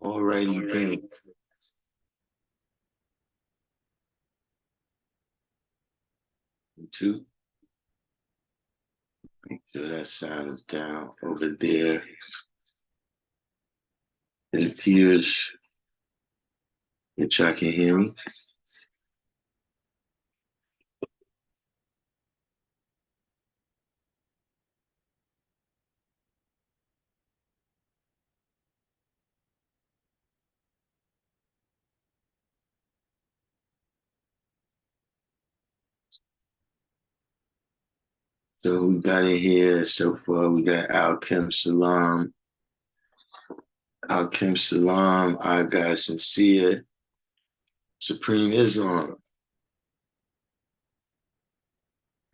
Alrighty, then. Two. Make sure that sound is down over there. It appears that y'all can hear me. So we got it here so far. We got Alkim Salam, our guy Sincere, Supreme Islam,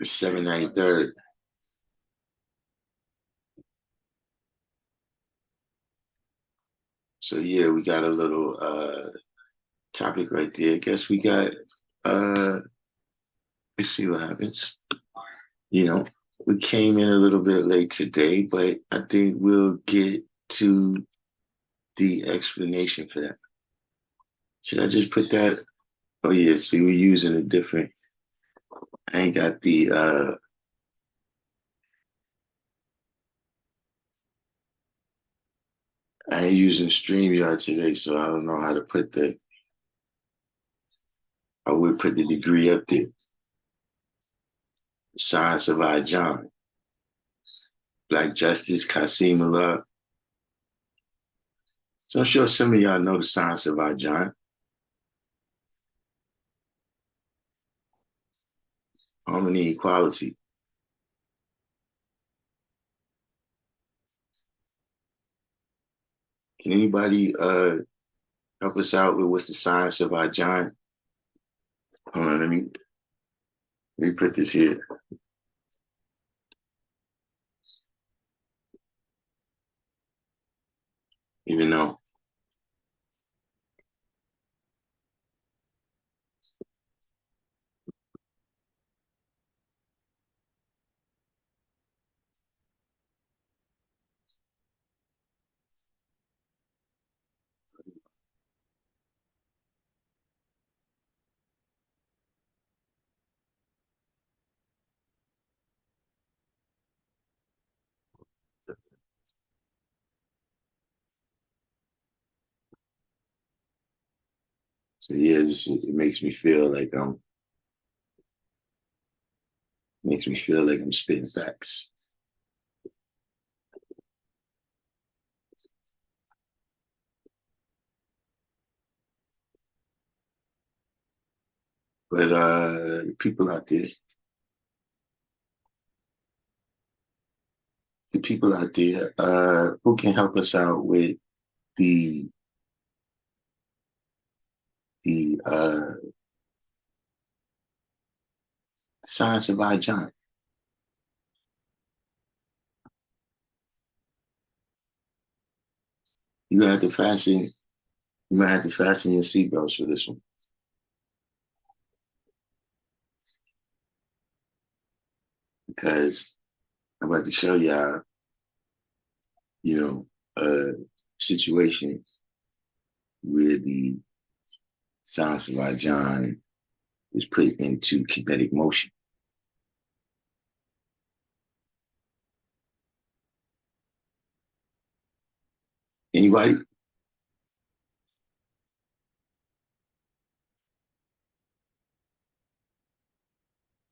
the 793rd. So yeah, we got a little topic right there. I guess we got let's see what happens. You know, we came in a little bit late today, but I think we'll get to the explanation for that. Should I just put that? Oh yeah, see, we're using a different. I ain't got the I ain't using StreamYard today, so I don't know how to put the I would put the degree up there. Science of John. Black Justice, Qasim Allah. So I'm sure some of y'all know the science of John. Harmony, equality. Can anybody help us out with what's the science of John? Hold on, let me put this here. Even though so yeah, it makes me feel like I'm spitting facts. But the people out there, who can help us out with the the science of John? You gonna have to fasten you might have to fasten your seatbelts for this one. Because I'm about to show y'all, you know, a situation where the science of John is put into kinetic motion. Anybody?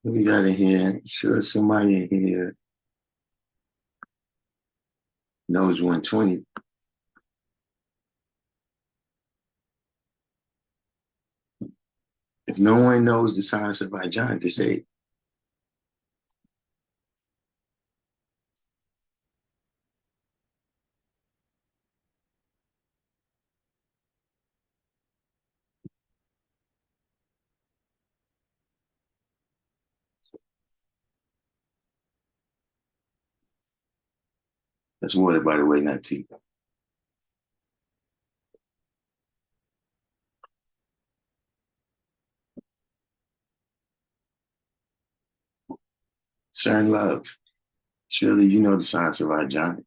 What we got in here? I'm sure somebody in here knows 120. If no one knows the science of John, just say that's water, by the way, not tea. CERN love. Surely you know the science of John.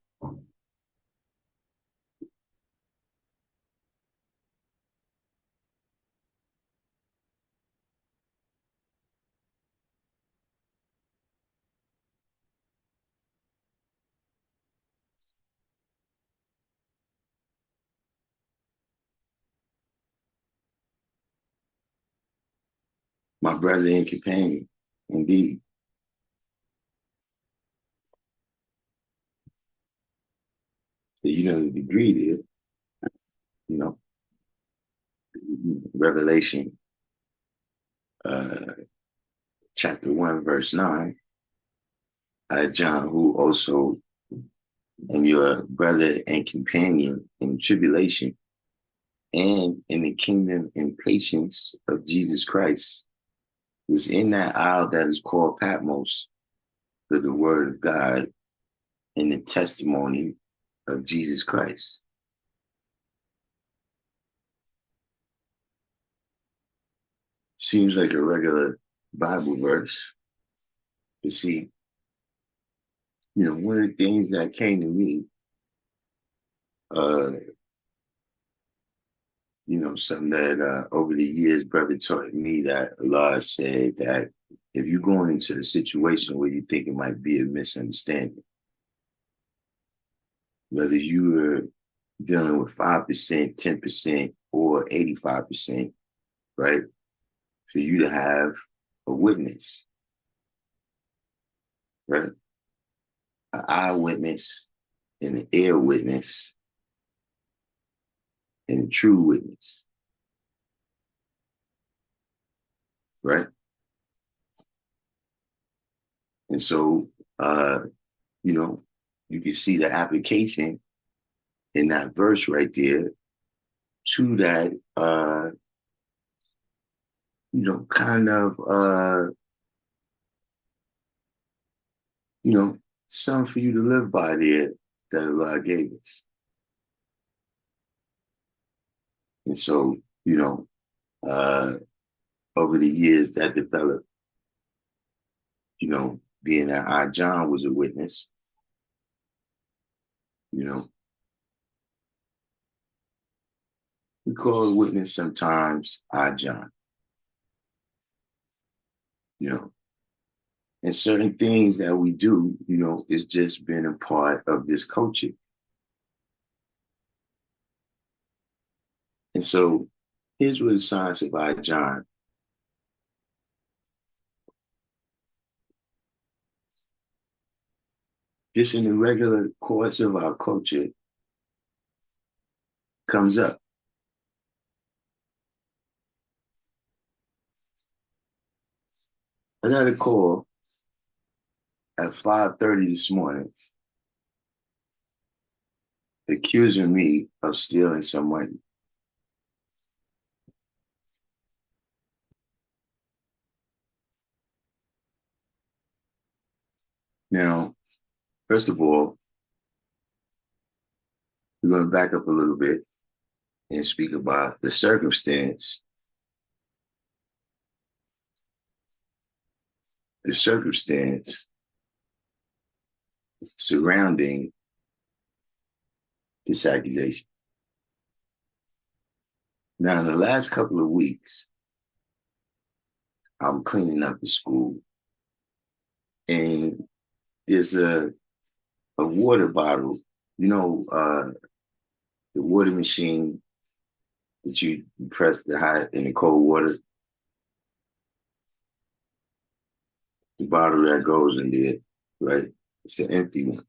my brother and companion, indeed. So, the degree there, you know, Revelation uh, chapter 1, verse 9, John, who also am your brother and companion in tribulation and in the kingdom and patience of Jesus Christ, was in that isle that is called Patmos for the word of God and the testimony of Jesus Christ. Seems like a regular Bible verse. But see, one of the things that came to me, uh, something that over the years, brother taught me that Allah said that if you're going into a situation where you think it might be a misunderstanding, whether you are dealing with 5%, 10%, or 85%, right? For you to have a witness, right? An eyewitness and an ear witness and a true witness, right? And so, you can see the application in that verse right there to that, kind of, something for you to live by there that Allah gave us. And so, uh, over the years that developed, being that John was a witness, we call a witness sometimes John, and certain things that we do, is just been a part of this culture. And so here's what the signs of John. Just in the regular course of our culture comes up. I got a call at 5:30 this morning accusing me of stealing some money. Now, first of all, we're going to back up a little bit and speak about the circumstance surrounding this accusation. Now, in the last couple of weeks, I'm cleaning up the school, and there's a water bottle, the water machine that you press the hot and the cold water, the bottle that goes in there, right? It's an empty one.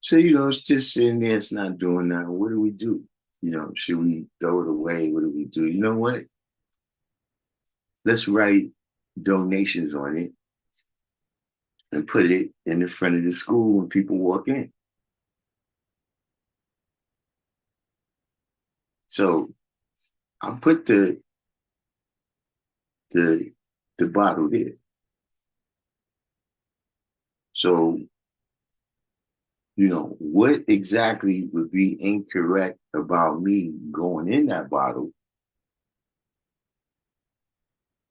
So, it's just sitting there, it's not doing nothing. What do we do? Should we throw it away? What do we do? You know what? Let's write donations on it and put it in the front of the school when people walk in. So I put the bottle there. So, what exactly would be incorrect about me going in that bottle?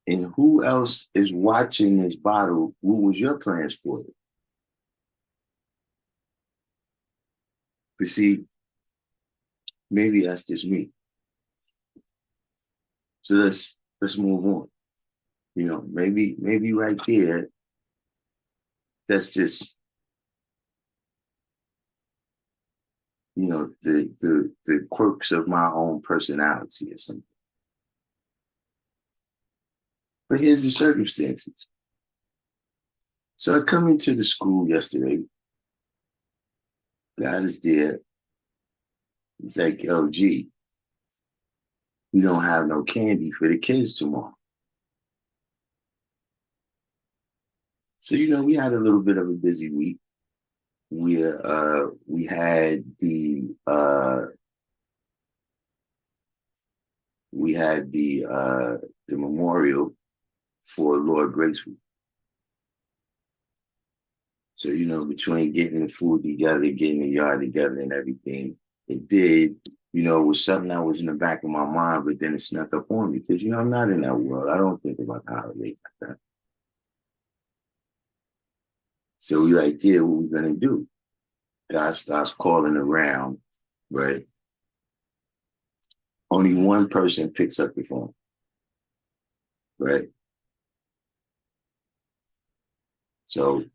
And who else is watching this bottle? What was your plans for it? But see, maybe that's just me. So let's move on. Maybe right there, that's just, the quirks of my own personality or something. But here's the circumstances. So I come into the school yesterday. God is there. He's like, "Oh, gee, we don't have no candy for the kids tomorrow." So, we had a little bit of a busy week. We had the memorial for Lord Graceful. So, between getting the food together, getting the yard together and everything, it did, was something that was in the back of my mind, but then it snuck up on me because, I'm not in that world. I don't think about holidays like that. So we like, yeah, what we gonna do? God starts calling around, right? Only one person picks up the phone, right? So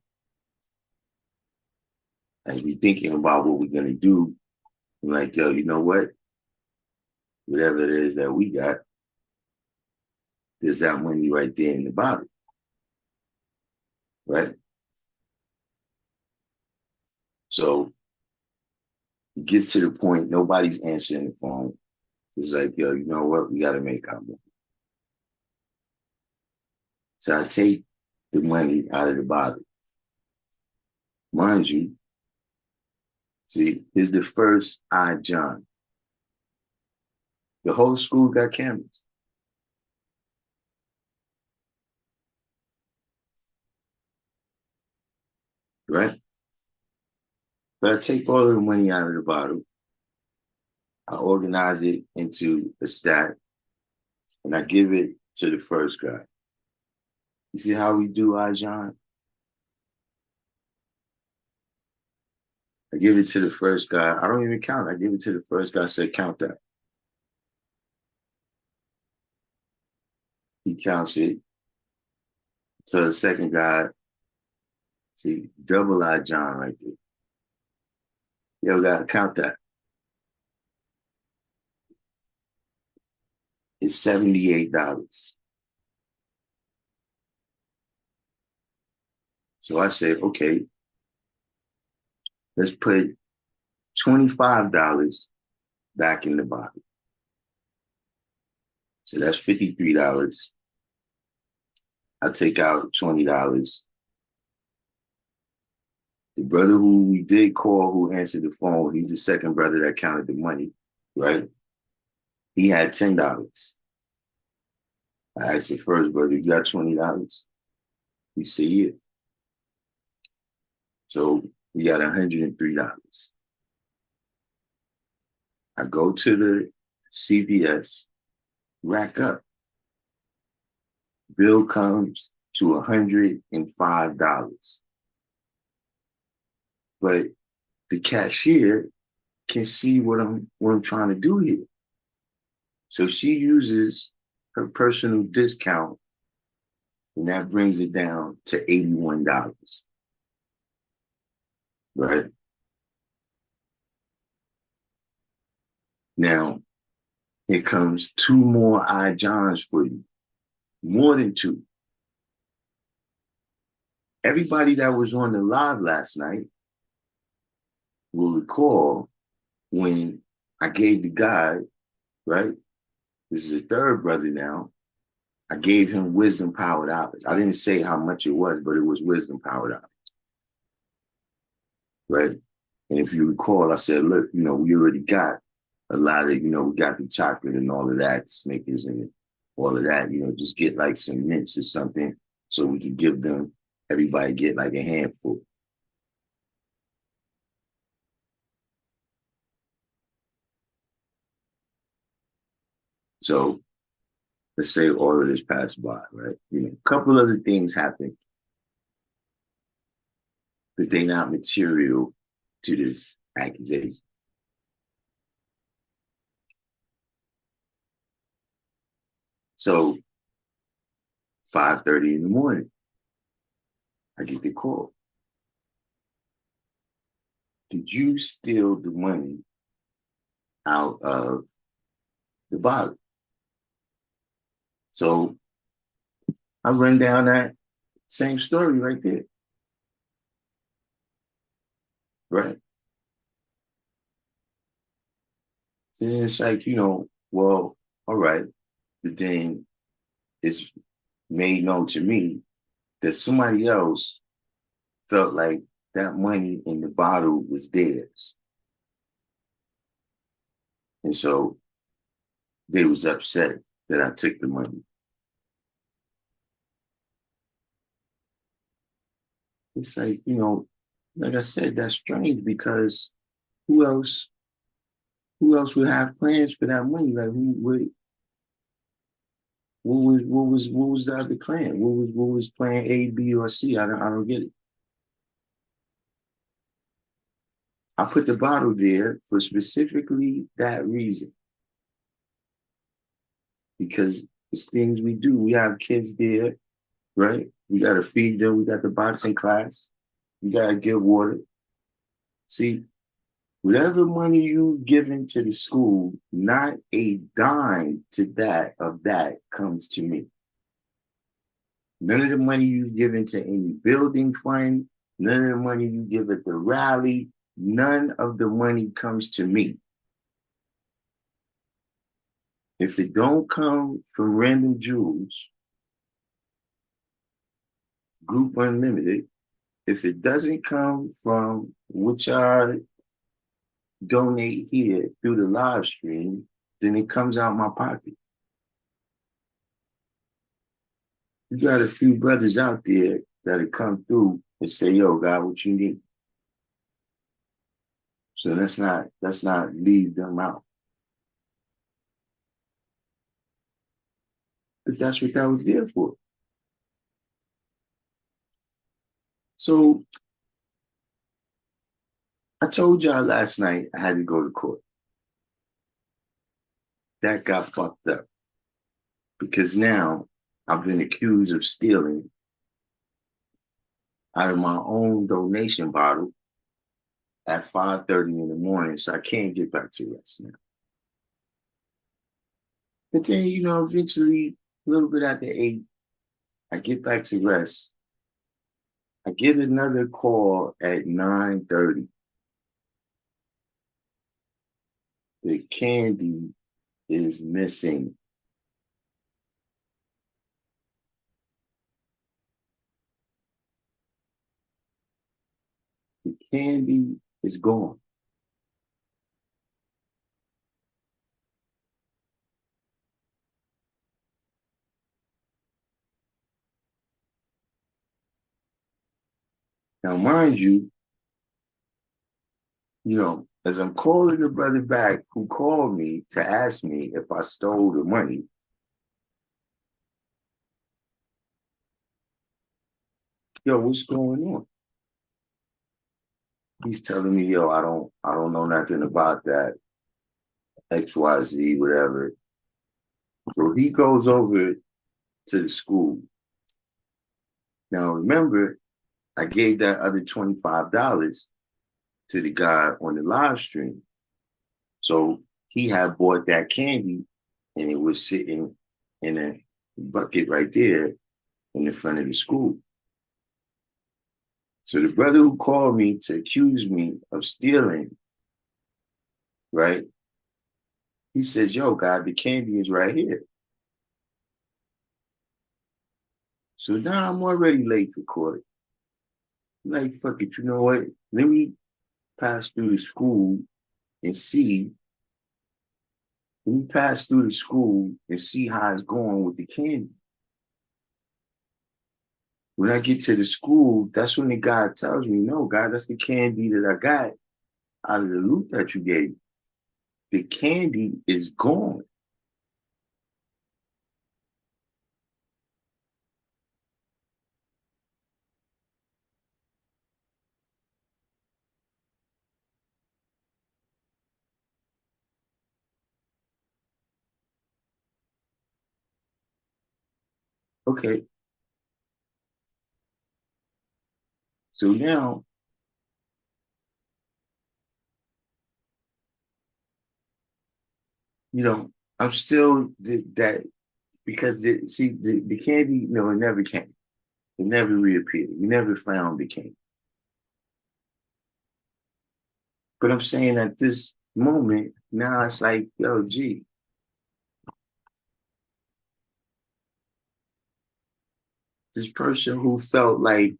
as we thinking about what we're gonna do, I'm like, yo, you know what? Whatever it is that we got, there's that money right there in the bottle, right? So it gets to the point, nobody's answering the phone. It's like, yo, you know what? We gotta make our money. So I take the money out of the bottle. Mind you, see, is the first John. The whole school got cameras, right? But I take all of the money out of the bottle, I organize it into a stack, and I give it to the first guy. You see how we do, John? I give it to the first guy. I don't even count. I give it to the first guy. I say, count that. He counts it. So the second guy, see, double John right there. Yo, gotta count that. It's $78. So I said, okay, let's put $25 back in the bottle. So that's $53. I take out $20. The brother who we did call, who answered the phone, he's the second brother that counted the money, right? He had $10. I asked the first brother, you got $20? He said, yeah. So we got $103. I go to the CVS, rack up. Bill comes to $105. But the cashier can see what I'm trying to do here. So she uses her personal discount, and that brings it down to $81. Right? Now, here comes two more Johns for you. More than two. Everybody that was on the live last night will recall when I gave the guy, right? This is a third brother now. I gave him wisdom powered hours. I didn't say how much it was, but it was wisdom powered hours. Right? And if you recall, I said, look, we already got a lot of, we got the chocolate and all of that, the Snickers and all of that, just get like some mints or something so we can give them, everybody get like a handful. So let's say all of this passed by, right? A couple other things happen, but they're not material to this accusation. So 5:30 in the morning, I get the call. Did you steal the money out of the bottle? So I run down that same story right there, right? So then it's like, well, all right, but then it's made known to me that somebody else felt like that money in the bottle was theirs. And so they was upset that I took the money. It's like, like I said, that's strange because who else who else would have plans for that money? Like who would what was the other plan? What was plan A, B, or C? I don't get it. I put the bottle there for specifically that reason because it's things we do. We have kids there, right? We gotta feed them. We got the boxing class. We gotta give water. See, whatever money you've given to the school, not a dime to that of that comes to me. None of the money you've given to any building fund, none of the money you give at the rally, none of the money comes to me. If it don't come from Random Jewels, Group Unlimited, if it doesn't come from which I donate here through the live stream, then it comes out my pocket. You got a few brothers out there that'll come through and say, yo, God, what you need? So let's not leave them out. But that's what that was there for. So I told y'all last night I had to go to court. That got fucked up because now I've been accused of stealing out of my own donation bottle at 5:30 in the morning, so I can't get back to rest now. But then, eventually, a little bit after 8, I get back to rest. I get another call at 9:30. The candy is missing. The candy is gone. Now, mind you, as I'm calling the brother back who called me to ask me if I stole the money, yo, what's going on? He's telling me, yo, I don't know nothing about that, XYZ, whatever. So he goes over to the school. Now remember, I gave that other $25 to the guy on the live stream. So he had bought that candy and it was sitting in a bucket right there in the front of the school. So the brother who called me to accuse me of stealing, right? He says, yo, God, the candy is right here. So now I'm already late for court. I'm like, fuck it, you know what? Let me pass through the school and see. Let me pass through the school and see how it's going with the candy. When I get to the school, that's when the guy tells me, no, God, that's the candy that I got out of the loot that you gave me. The candy is gone. Okay. So now, I'm still that because the candy, it never came. It never reappeared. We never found the candy. But I'm saying at this moment, now it's like, yo, gee, this person who felt like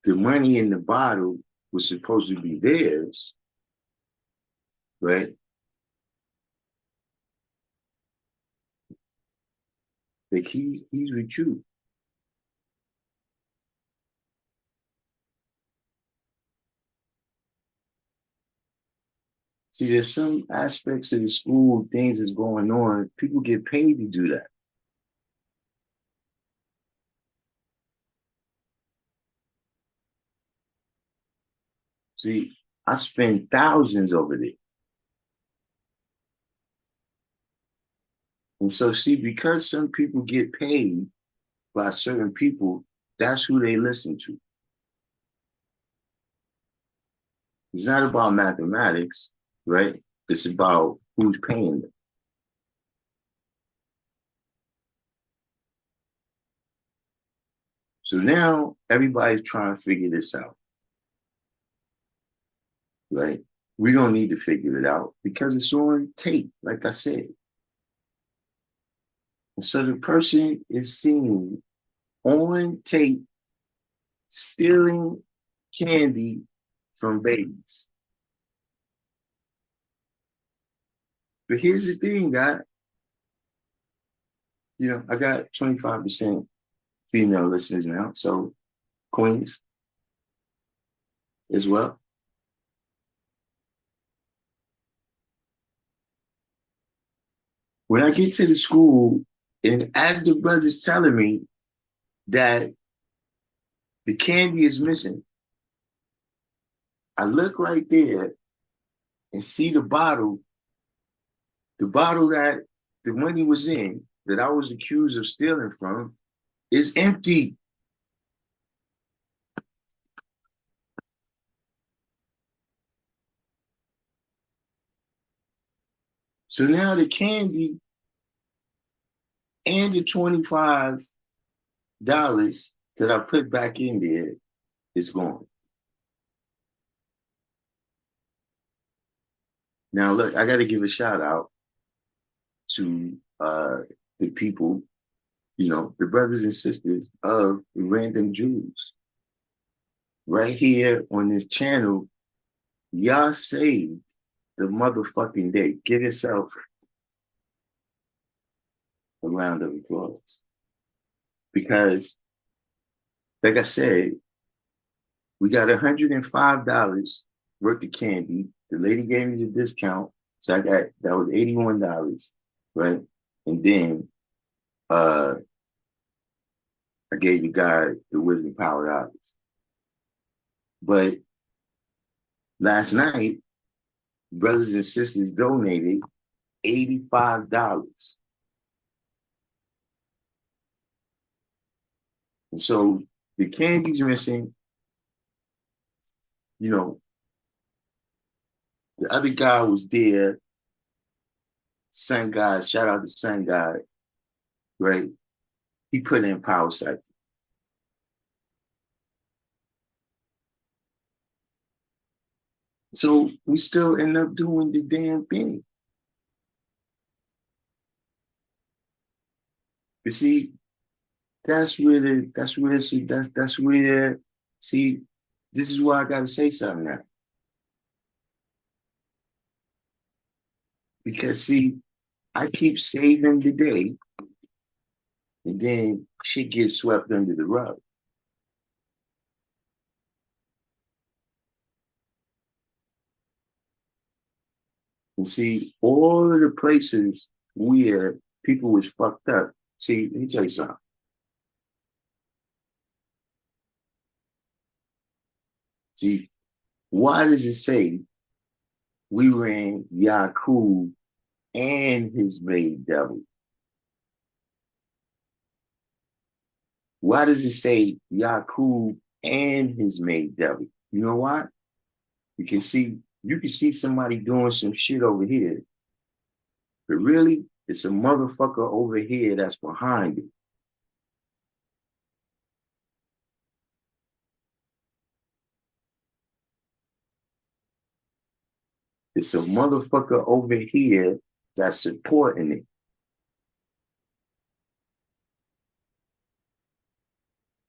the money in the bottle was supposed to be theirs, right? Like he's with you. See, there's some aspects of the school, things that's going on. People get paid to do that. See, I spend thousands over there. And so, see, because some people get paid by certain people, that's who they listen to. It's not about mathematics, right? It's about who's paying them. So now everybody's trying to figure this out, right? We don't need to figure it out because it's on tape, like I said. And so the person is seen on tape stealing candy from babies. But here's the thing, guy. I got 25% female listeners now, so queens as well. When I get to the school, and as the brother's telling me that the candy is missing, I look right there and see the bottle that the money was in, that I was accused of stealing from, is empty. So now the candy and the $25 that I put back in there is gone. Now, look, I got to give a shout out to the people, the brothers and sisters of the Random Jews. Right here on this channel, y'all saved the motherfucking day. Give yourself a round of applause. Because, like I said, we got $105 worth of candy. The lady gave me the discount. So that was $81, right? And then I gave the guy the wisdom power dollars. But last night, brothers and sisters donated $85. And so the candy's missing. The other guy was there. Sun God, shout out to Sun God, right? He put in power cycle. So we still end up doing the damn thing. You see, that's where see, this is why I gotta say something now. Because see, I keep saving the day and then shit gets swept under the rug. And see, all of the places where people was fucked up. See, let me tell you something. See, why does it say we ran Yakub and his maid devil? Why does it say Yakub and his maid devil? You know why? You can see somebody doing some shit over here, but really It's a motherfucker over here that's behind it. It's a motherfucker over here that's supporting it.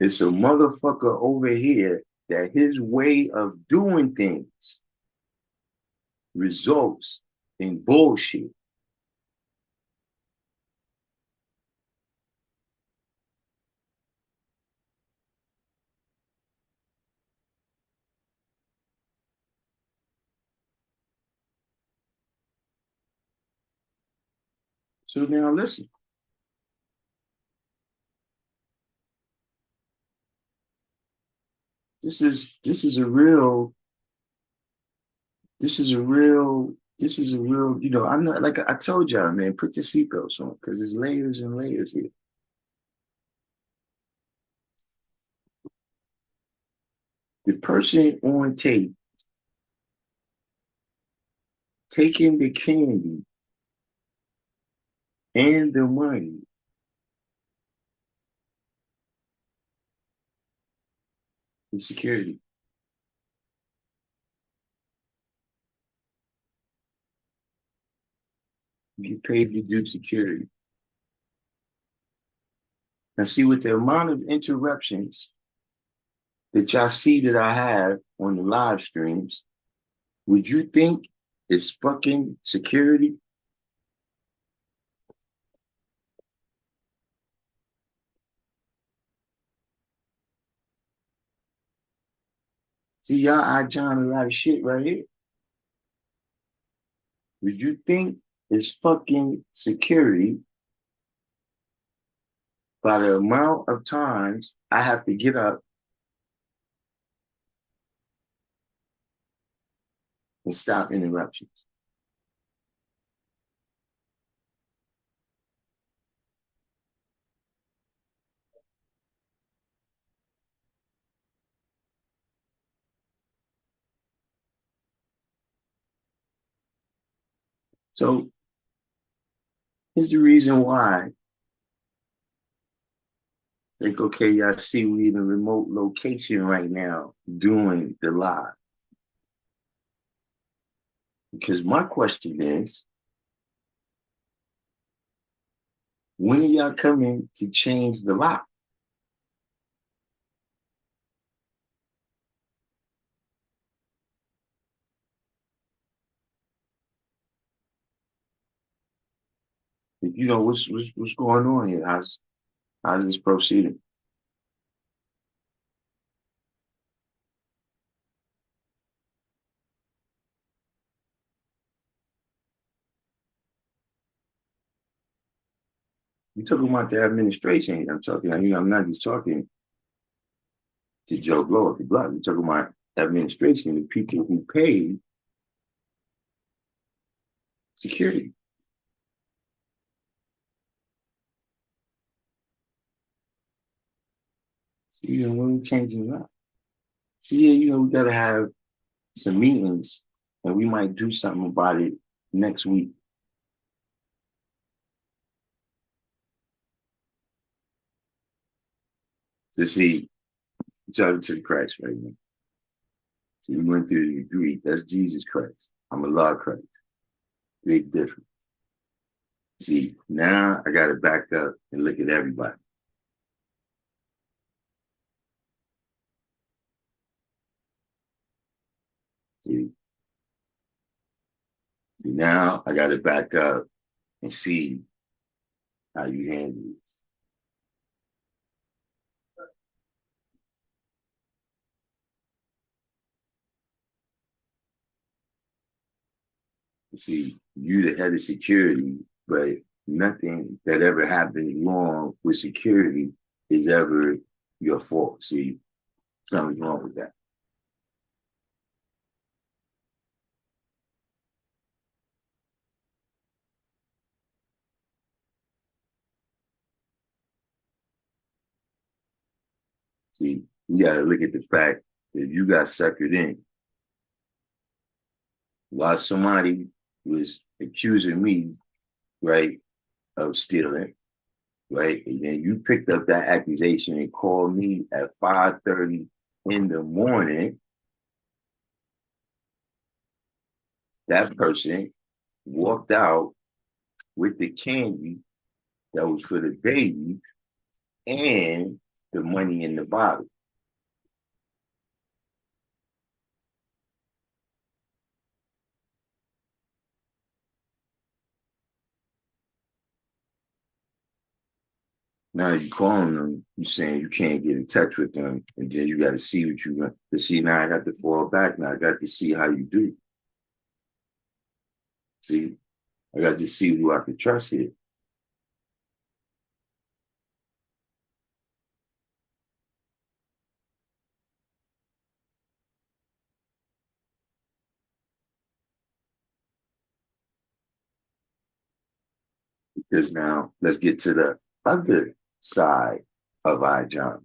It's a motherfucker over here that his way of doing things results in bullshit. So now listen. This is a real this is a real I'm not like I told y'all, man, put your seatbelts on because there's layers and layers here. The person on tape taking the candy and the money is security. You get paid to do security. Now see with the amount of interruptions that y'all see that I have on the live streams, would you think it's fucking security? See, y'all I John a lot of shit right here. Would you think it's fucking security by the amount of times I have to get up and stop interruptions? So here's the reason why. Like, okay, y'all see we in a remote location right now doing the live. Because my question is, when are y'all coming to change the lock? If you know what's going on here, how's this proceeding? You talking about the administration. I'm talking, I'm not just talking to Joe Blow at the block. You're talking about administration, the people who pay security. So, we're changing that. So, yeah, we got to have some meetings and we might do something about it next week. To see each other to the Christ right now. So we went through the degree. That's Jesus Christ. I'm a law Christ. Big difference. See, now I got to back up and look at everybody. See, now I got to back up and see how you handle it. See, you the head of security, but nothing that ever happened wrong with security is ever your fault. See, something's wrong with that. See, you got to look at the fact that you got suckered in while somebody was accusing me, right, of stealing, right? And then you picked up that accusation and called me at 5:30 in the morning. That person walked out with the candy that was for the baby and the money in the bottle. Now you calling them, you saying you can't get in touch with them, and then you got to see what you want to see. Now I got to fall back. Now I got to see how you do. See, I got to see who I can trust here. Because now let's get to the other side of I John.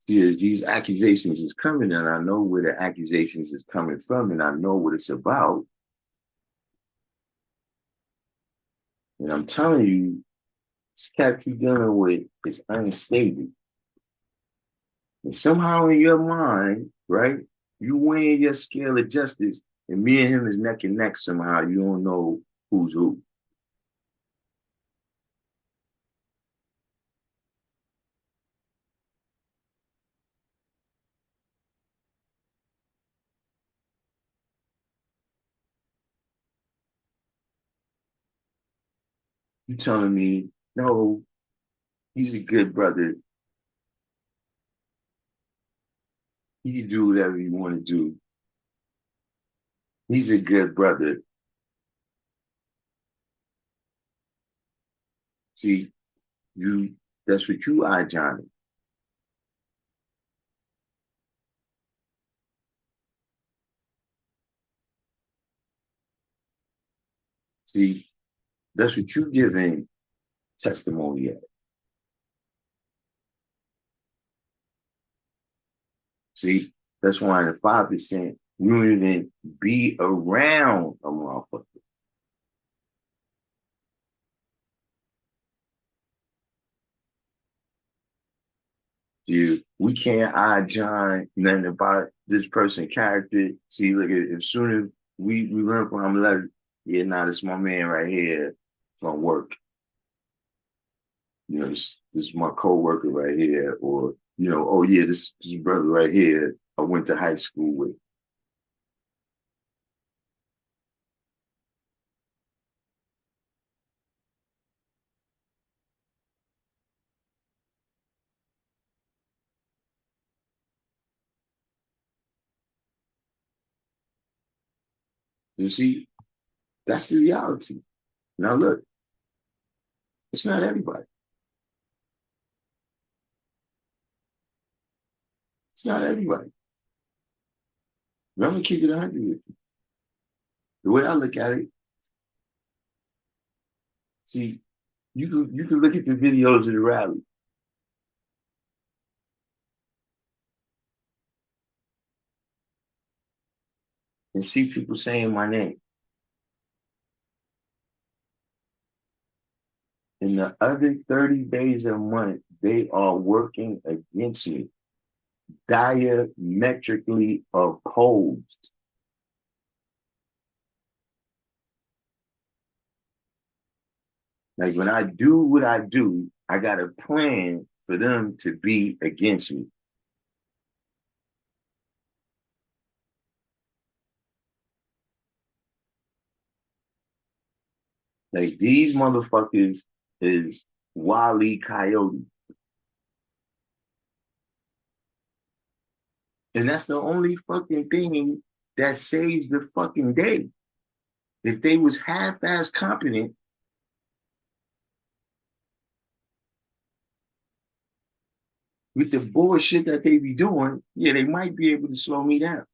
See, as these accusations is coming, and I know where the accusations is coming from, and I know what it's about. And I'm telling you, this cat you're dealing with is unstable. And somehow in your mind, right, you weighing your scale of justice, and me and him is neck and neck somehow. You don't know who's who. You telling me, no, he's a good brother. He can do whatever he want to do. He's a good brother. See, you that's what you are, Johnny. See, that's what you giving testimony at. See, that's why in the 5%, you don't even be around a motherfucker. Dude, we can't John nothing about this person character. See, look at as soon as we learn from him, like, yeah, nah, this is my man right here from work. You know, this is my coworker right here, or oh yeah, this brother right here I went to high school with. You see, that's the reality. Now look, it's not everybody. It's not everybody. I'm gonna keep it 100 with you. The way I look at it, see, you can look at the videos of the rally and see people saying my name. In the other 30 days a month, they are working against me, diametrically opposed. Like when I do what I do, I got a plan for them to be against me. Like these motherfuckers is Wally Coyote. And that's the only fucking thing that saves the fucking day. If they was half-ass competent with the bullshit that they be doing, yeah, they might be able to slow me down.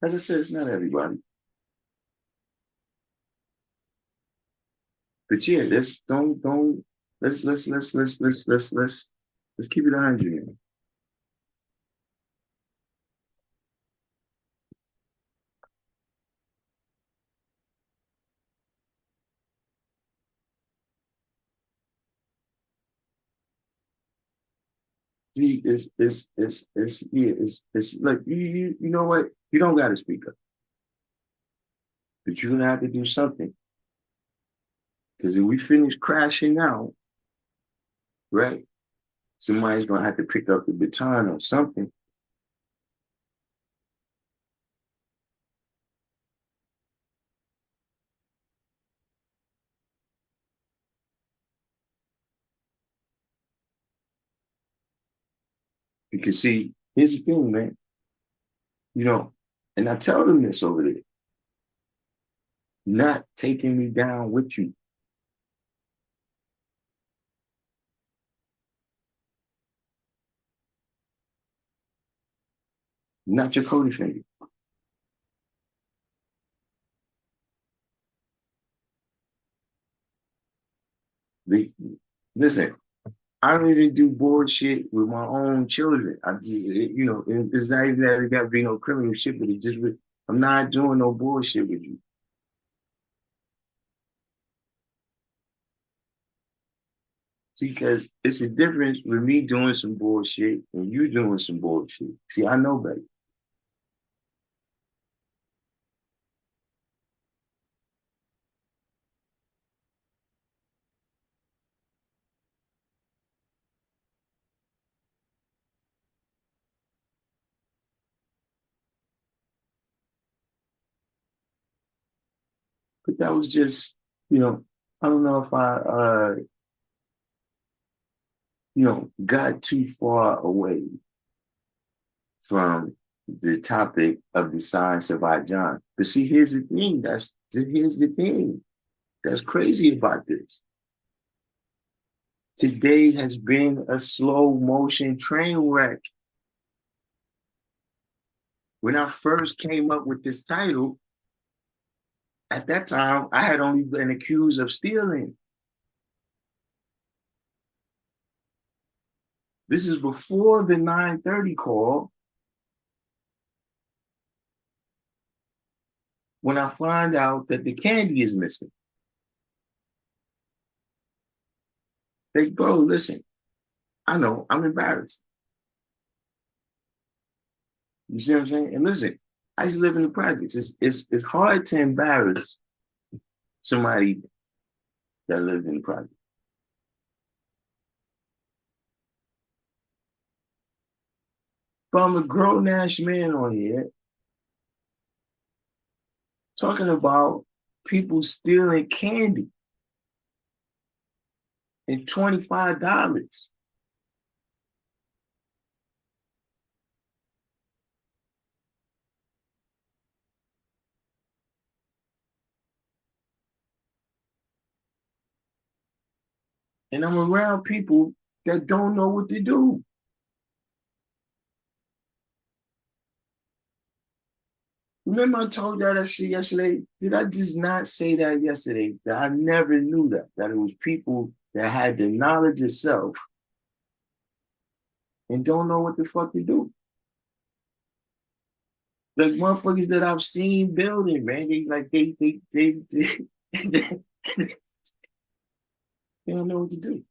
Like I said, it's not everybody. But yeah, let's don't let's keep it 100. See, it's like you know what? You don't gotta speak up, but you're gonna have to do something. Because if we finish crashing out, right? Somebody's gonna have to pick up the baton or something. Because see, here's the thing, man. You know, and I tell them this over there, not taking me down with you. Not your Cody finger. They, listen, I don't even do bullshit with my own children. It's not even that it got to be no criminal shit, but I'm not doing no bullshit with you. See, because it's a difference with me doing some bullshit and you doing some bullshit. See, I know better. But that was just, you know, I don't know if I got too far away from the topic of the science of our John. But see, here's the thing that's crazy about this. Today has been a slow motion train wreck. When I first came up with this title, at that time, I had only been accused of stealing. This is before the 9:30 call. When I find out that the candy is missing. Like, bro, listen, I know I'm embarrassed. You see what I'm saying? And listen, I used to live in the projects. It's hard to embarrass somebody that lived in the project. But I'm a grown ass man on here talking about people stealing candy and $25. And I'm around people that don't know what to do. Remember I told y'all that shit yesterday? Did I just not say that yesterday? That I never knew that it was people that had the knowledge of self and don't know what the fuck to do. Like motherfuckers that I've seen building, man. They they don't know what to do.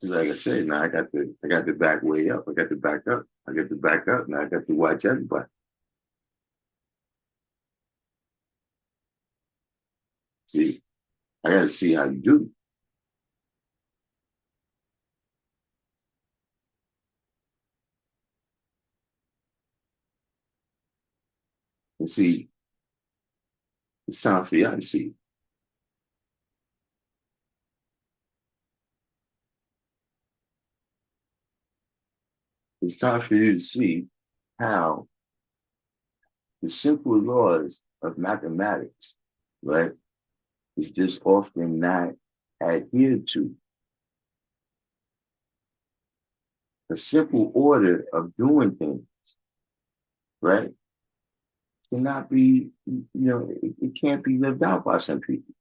So like I said, now I got the back way up. I got the back up. I got the back up. Now I got to watch everybody. See, I got to see how you do. And see, it's time for y'all to see. It's time for you to see how the simple laws of mathematics, right, is just often not adhered to. a simple order of doing things, right, cannot be, it can't be lived out by some people.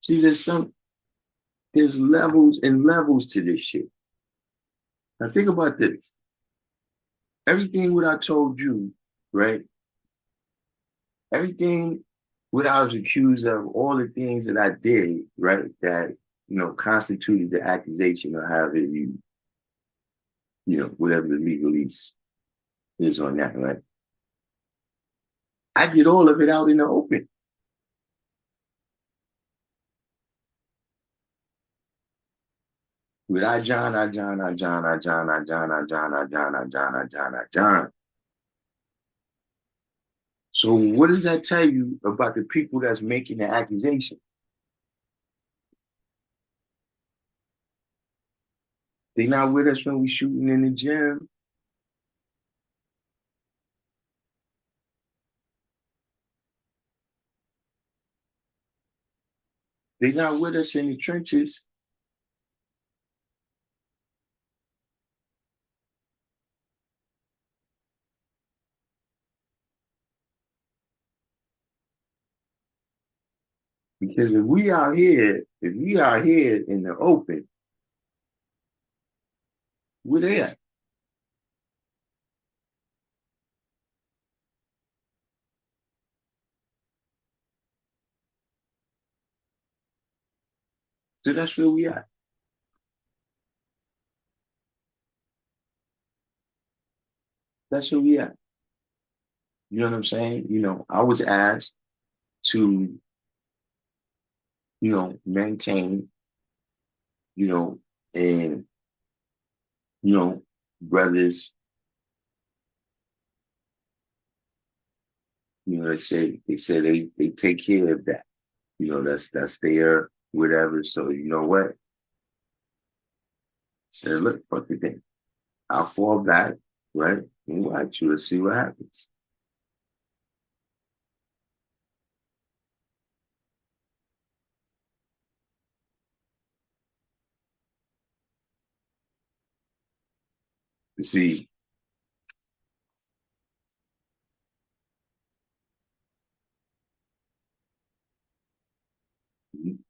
See, there's levels and levels to this shit. Now think about this. Everything what I told you, right? Everything what I was accused of, all the things that I did, right, that constituted the accusation of having whatever the legalese is on that, right? I did all of it out in the open. With I John, I John, I John, I John, I John, I John, I John, I John, I John, I John. So what does that tell you about the people that's making the accusation? They not with us when we shooting in the gym. They not with us in the trenches. Because if we out here in the open, we're there. So that's where we at. That's where we at. You know what I'm saying? I was asked to, maintain, and brothers, they take care of that. That's their whatever. So you know what? Said, look, fuck the thing. I'll fall back, right? And watch you and see what happens. You see,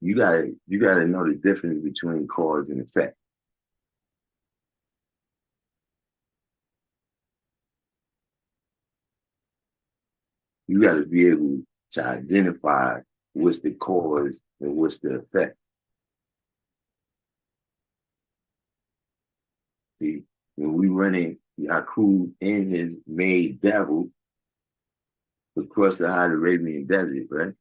you gotta know the difference between cause and effect. You gotta be able to identify what's the cause and what's the effect. See, when we running Yakub and his maid devil across the hot Arabian desert, right?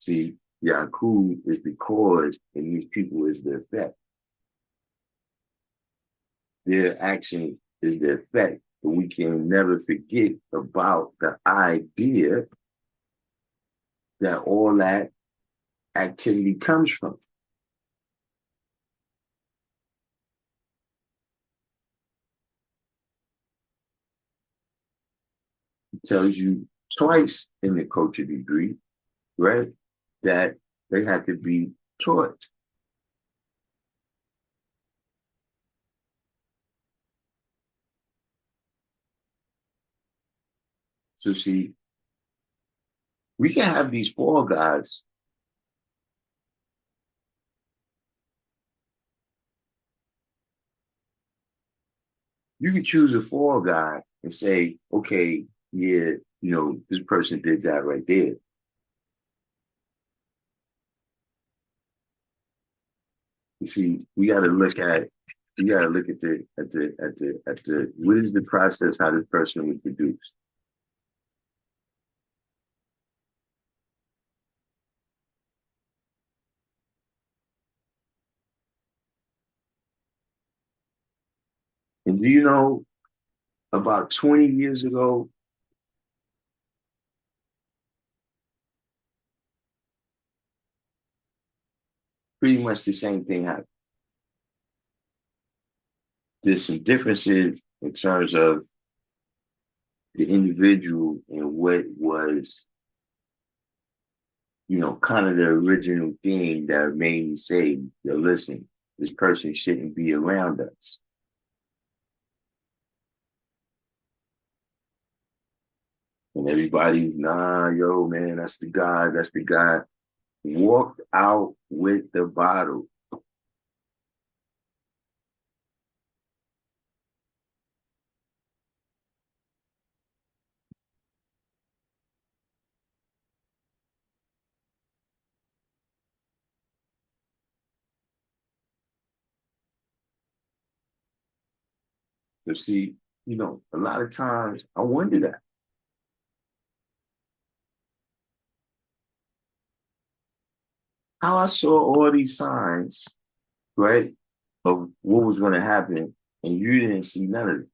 See, Yakub is the cause and these people is the effect. Their action is the effect. But we can never forget about the idea that all that activity comes from. It tells you twice in the culture degree, right, that they had to be taught. So see, we can have these fall guys. You can choose a fall guy and say, okay, yeah, this person did that right there. You see, you gotta look at the what is the process how this person was produced. And do you know about 20 years ago, pretty much the same thing happened. there's some differences in terms of the individual and what was, kind of the original thing that made me say, yo, listen, this person shouldn't be around us. And everybody's, nah, yo, man, that's the guy, that's the guy. Walked out with the bottle. So see, a lot of times I wonder that. How I saw all these signs, right, of what was going to happen, and you didn't see none of it.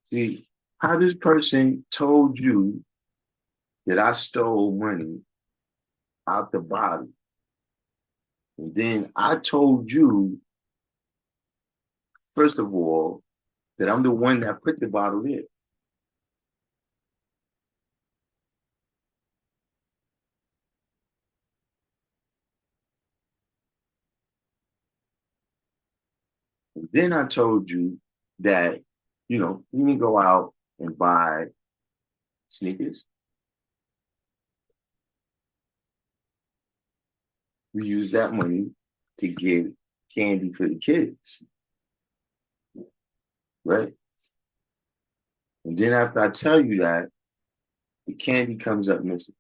See, how this person told you that I stole money out the bottle, and then I told you, first of all, that I'm the one that put the bottle in. And then I told you that, you can go out and buy sneakers. We use that money to get candy for the kids, right? And then after I tell you that, the candy comes up missing.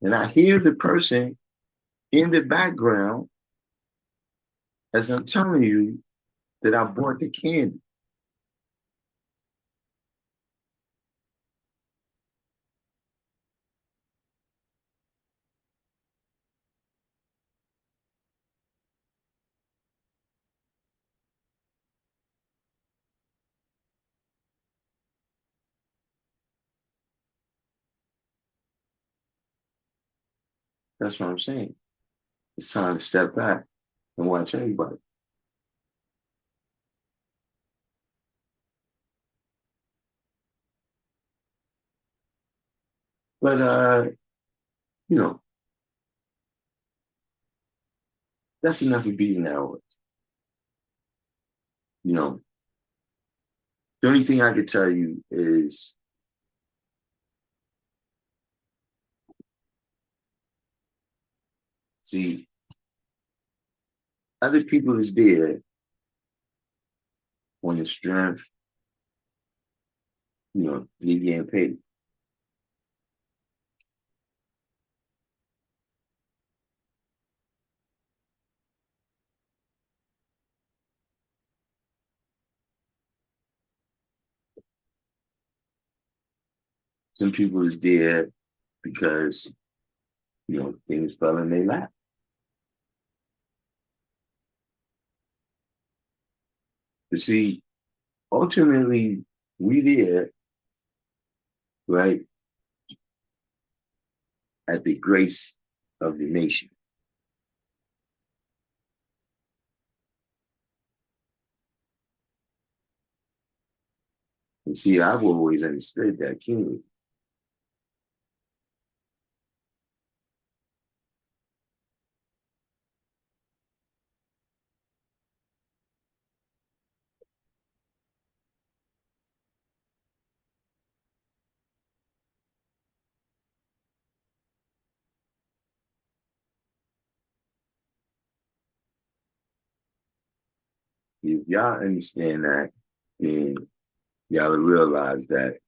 And I hear the person in the background as I'm telling you that I bought the candy. That's what I'm saying. It's time to step back and watch everybody. But you know, that's enough of beating that horse. You know, the only thing I could tell you is see, other people is there on the strength, they getting paid. Some people is there because, things fell in their lap. But see, ultimately, we there, right, at the grace of the nation. And see, I've always understood that keenly. If y'all understand that, then y'all will realize that,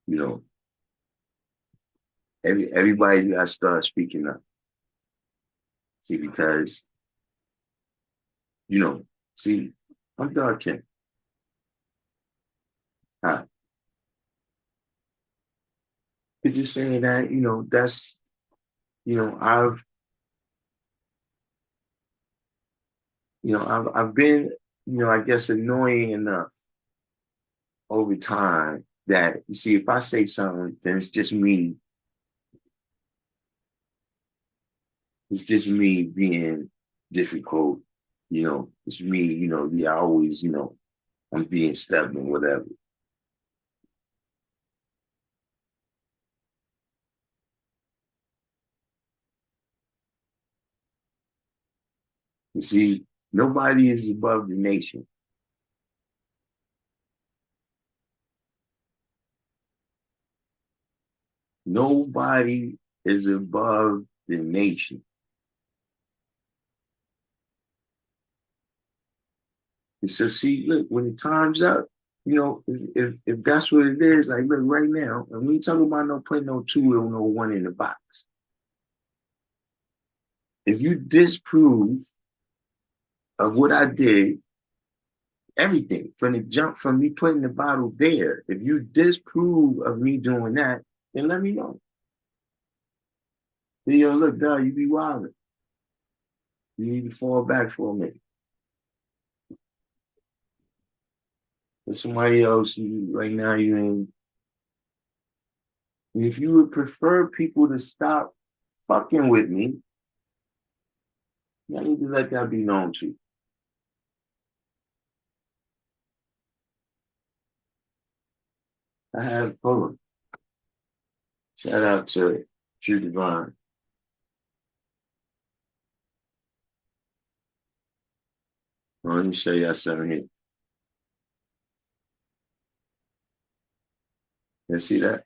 you know, everybody's got to start speaking up. See, because, you know, see, I'm Darkim. Hi. But just saying that, that's, I've, I've been, I guess annoying enough over time that, you see, if I say something, then it's just me being difficult, it's me, yeah, always, I'm being stubborn, whatever. You see, nobody is above the nation. Nobody is above the nation. And so see, look, when the time's up, if that's what it is, like look right now, and we ain't talking about no putting no two or no one in the box. If you disprove of what I did, everything from the jump from me putting the bottle there, if you disprove of me doing that, then let me know. Then look, dog, you be wilding. You need to fall back for a minute. But somebody else, right now, you ain't. If you would prefer people to stop fucking with me, I need to let that be known to you. I have, hold on. Shout out to True Divine. Well, let me show y'all something here. You see that?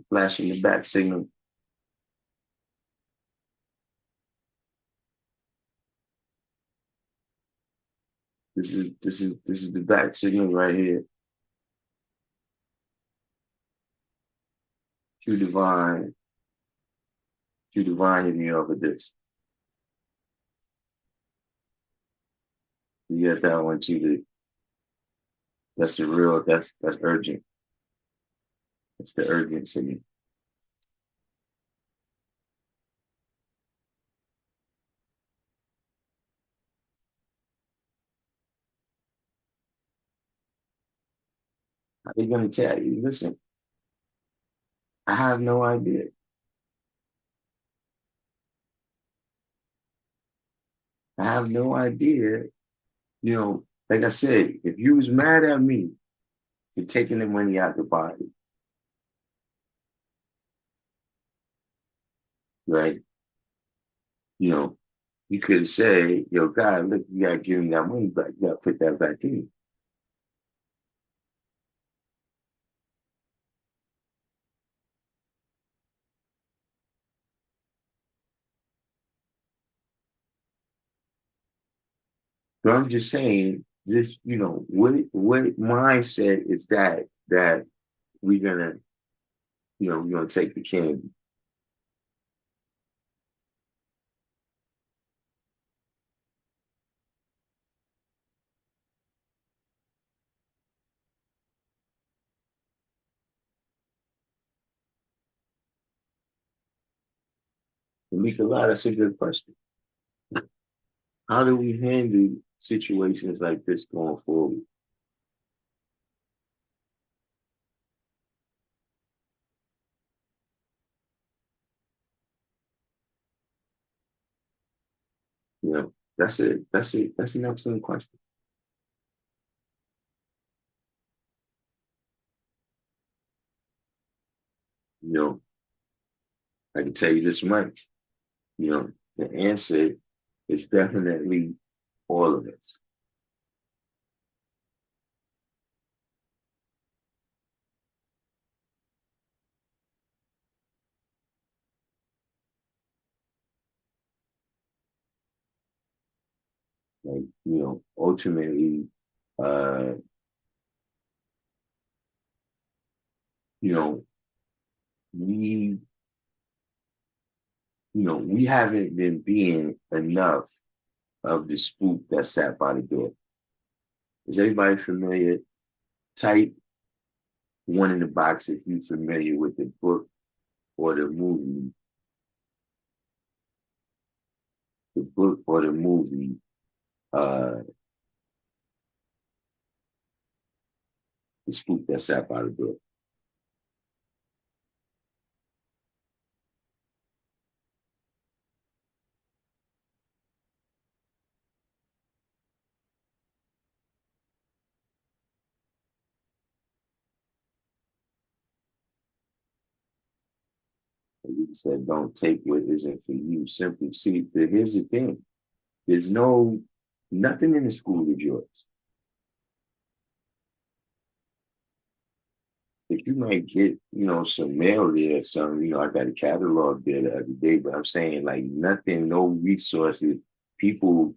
Flashing the back signal. This is the back signal right here. True Divine. True Divine hit me up with this. You get that one too. That's the real, that's urgent. That's the urgent signal. How they gonna tell you? Listen, I have no idea. I have no idea. Like I said, if you was mad at me for taking the money out the body, right? You know, you could say, yo, God, look, you gotta give him that money back. You gotta put that back in. But I'm just saying this, what mindset is that we're gonna, we're gonna take the candy. Nikolai, that's a good question. How do we handle situations like this going forward? That's it. That's an excellent question. You know, I can tell you this much. The answer is definitely all of us. Like, ultimately, uh, you know, we, we haven't been being enough of the spook that sat by the door. Is everybody familiar? Type one in the box if you're familiar with the book or the movie, uh, the spook that sat by the door. And he said, don't take what isn't for you. Simply see, but here's the thing. There's nothing in the school of yours. If you might get, some mail there or something, I got a catalog there the other day, but I'm saying like nothing, no resources, people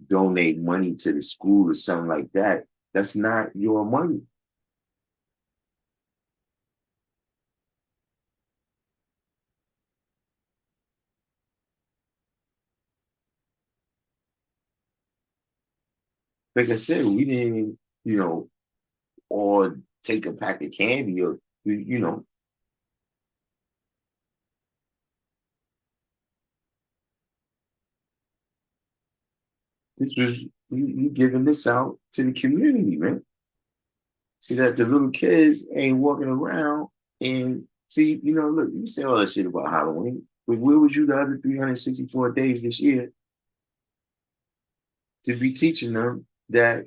donate money to the school or something like that. That's not your money. Like I said, we didn't, or take a pack of candy or, this was, you giving this out to the community, man. See that the little kids ain't walking around and see, look, you say all that shit about Halloween, but where was you the other 364 days this year to be teaching them that,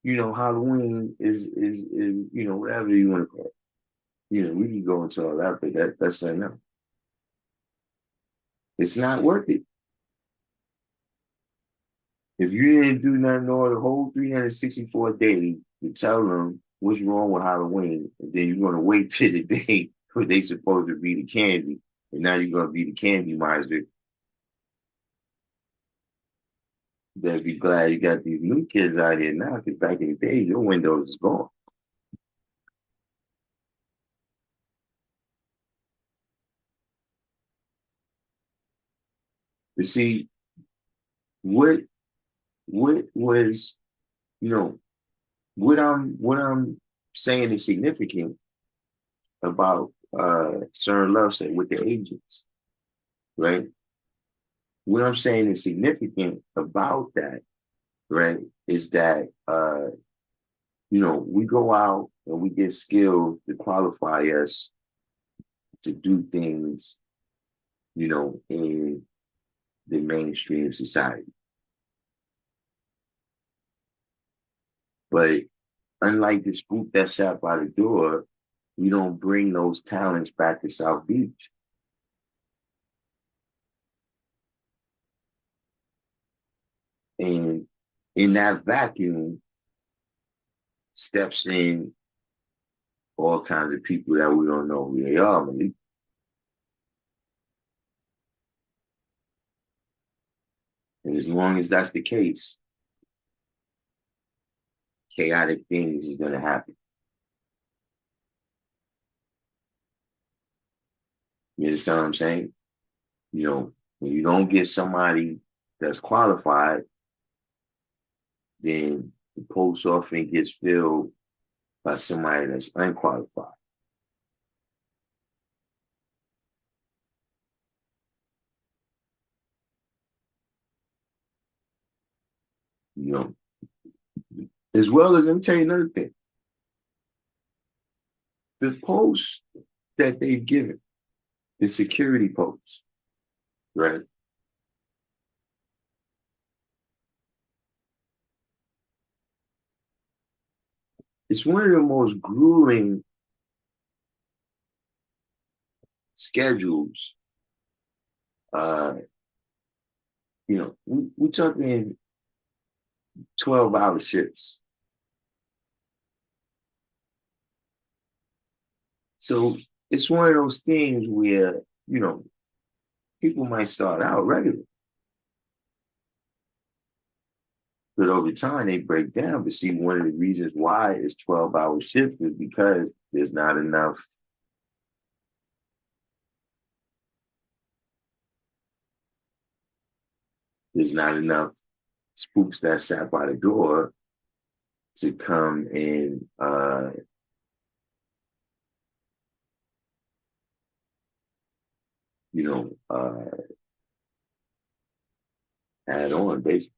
Halloween is whatever you want to call it. We can go into all that, but that's enough. It's not worth it. If you didn't do nothing all the whole 364 days to tell them what's wrong with Halloween, and then you're going to wait till the day where they supposed to be the candy, and now you're going to be the candy miser, you better be glad you got these new kids out here now, because back in the day, your windows is gone. But see, what what was, you know, what I'm saying is significant about Sir Love said with the agents, right? What I'm saying is significant about that, right, is that we go out and we get skills to qualify us to do things, in the mainstream society. But unlike the spook that sat by the door, we don't bring those talents back to South Beach. And in that vacuum steps in all kinds of people that we don't know who they are, Malik. And as long as that's the case, chaotic things is going to happen. You understand what I'm saying? When you don't get somebody that's qualified, then the post often gets filled by somebody that's unqualified. You know, as well as, let me tell you another thing. The posts that they've given, the security posts, right? It's one of the most grueling schedules. Uh, we're talking 12-hour shifts. So it's one of those things where, people might start out regular. But over time they break down. But see, one of the reasons why it's 12-hour shift is because there's not enough spooks that sat by the door to come and you know, add on basically.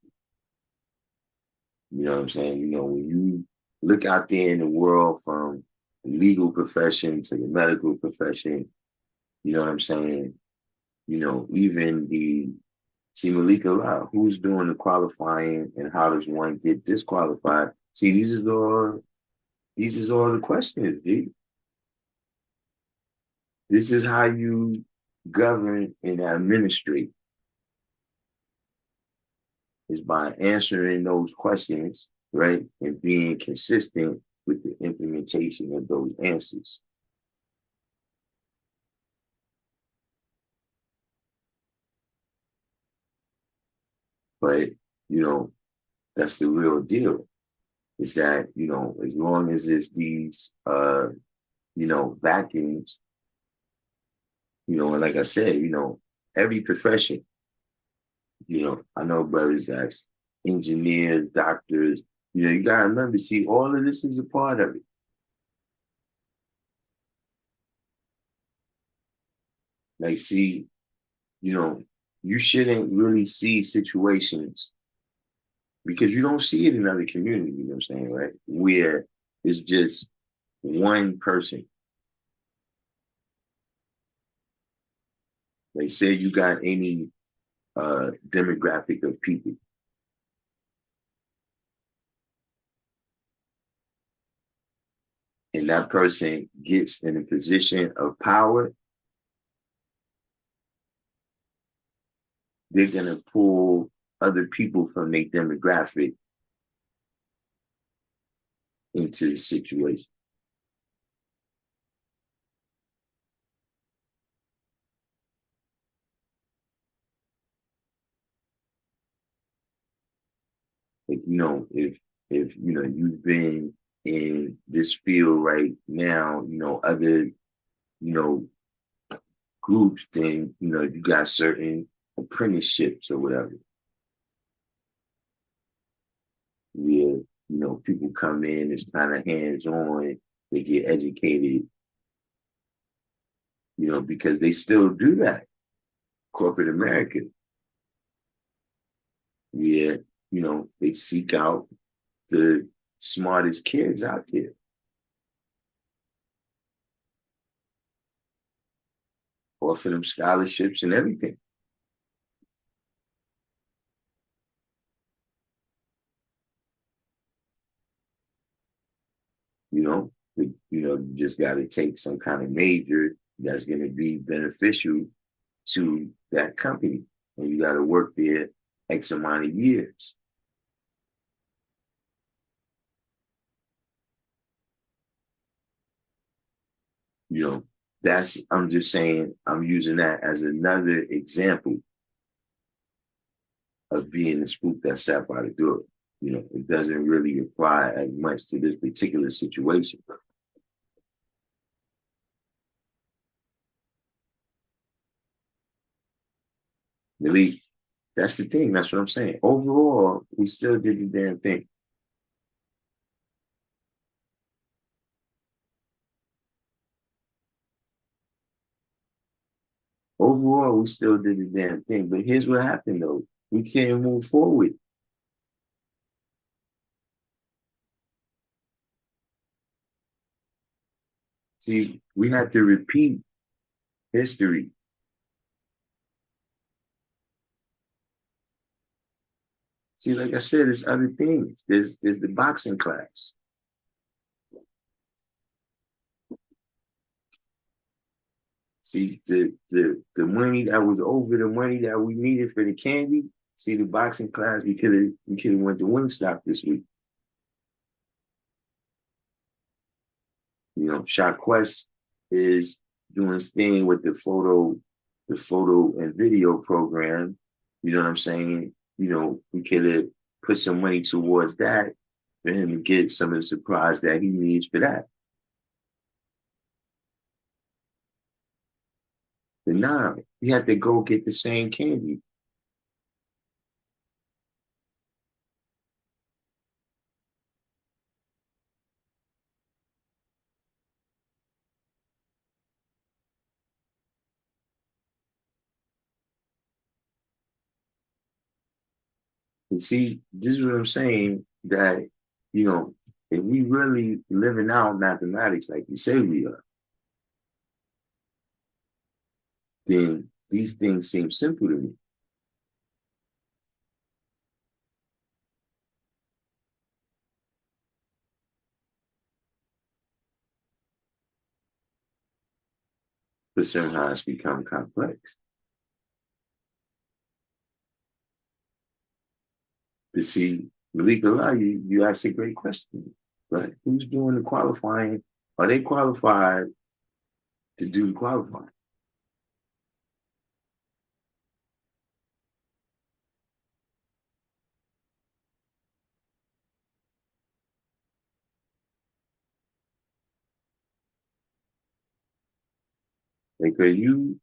You know what I'm saying? You know, when you look out there in the world from the legal profession to the medical profession, you know what I'm saying? You know, even the see Malika Law, who's doing the qualifying and how does one get disqualified? See, these is all the questions, G. This is how you govern and administrate is by answering those questions, right? And being consistent with the implementation of those answers. But, you know, that's the real deal. Is that, you know, as long as it's these you know, vacuums, you know, and like I said, you know, every profession, you know, I know brothers that's engineers, doctors, you know, you gotta remember, see, all of this is a part of it. Like, see, you know, you shouldn't really see situations because you don't see it in other communities, you know what I'm saying, right? Where it's just one person. Like, say you got any demographic of people, and that person gets in a position of power, they're gonna pull other people from their demographic into the situation. Like, you know, if you know you've been in this field right now, you know, other, you know, groups, then you know you got certain apprenticeships or whatever. Where, you know, people come in, it's kind of hands-on, they get educated, you know, because they still do that. Corporate America, where, you know, they seek out the smartest kids out there. Offer them scholarships and everything. You know, you just got to take some kind of major that's going to be beneficial to that company, and you got to work there X amount of years. You know, that's I'm just saying I'm using that as another example of being the spook that sat by the door. You know, it doesn't really apply as much to this particular situation. Really, that's the thing. That's what I'm saying. Overall, we still did the damn thing. Overall, we still did the damn thing. But here's what happened though. We can't move forward. See, we had to repeat history. See, like I said, there's other things. There's the boxing class. See, the money that was over the money that we needed for the candy. See, the boxing class, we could have went to Wingstop this week. You know, Shot Quest is doing his thing with the photo and video program. You know what I'm saying? You know, we could have put some money towards that for him to get some of the supplies that he needs for that. But now you have to go get the same candy. And see, this is what I'm saying, that, if we really living out mathematics like we say we are, then these things seem simple to me. But somehow it's become complex. To see, Malik Allah, you asked a great question, right? Who's doing the qualifying? Are they qualified to do the qualifying? Like, are you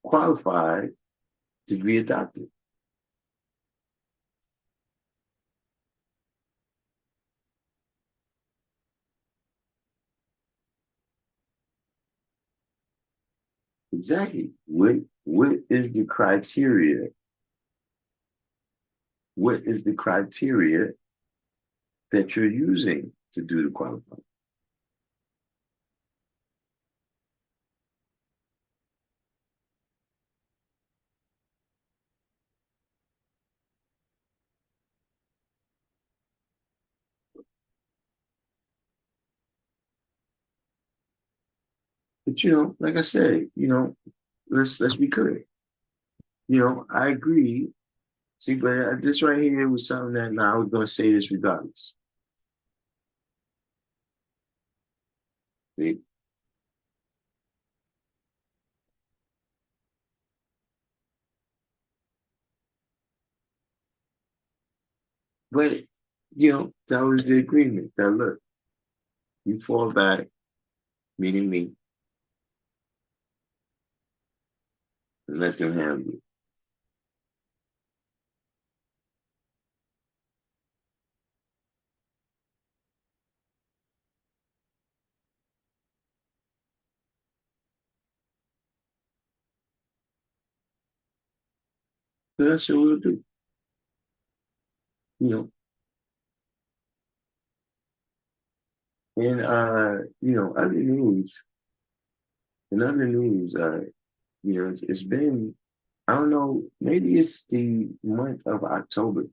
qualified to be a doctor? Exactly. What is the criteria? What is the criteria that you're using to do the qualifying? But like I said, let's be clear. I agree. See, but this right here was something that now I was going to say this regardless. See? But that was the agreement. That look, you fall back, meaning me, and let them handle it. So that's what we'll do. You know, and other news, it's been, I don't know, maybe it's the month of October.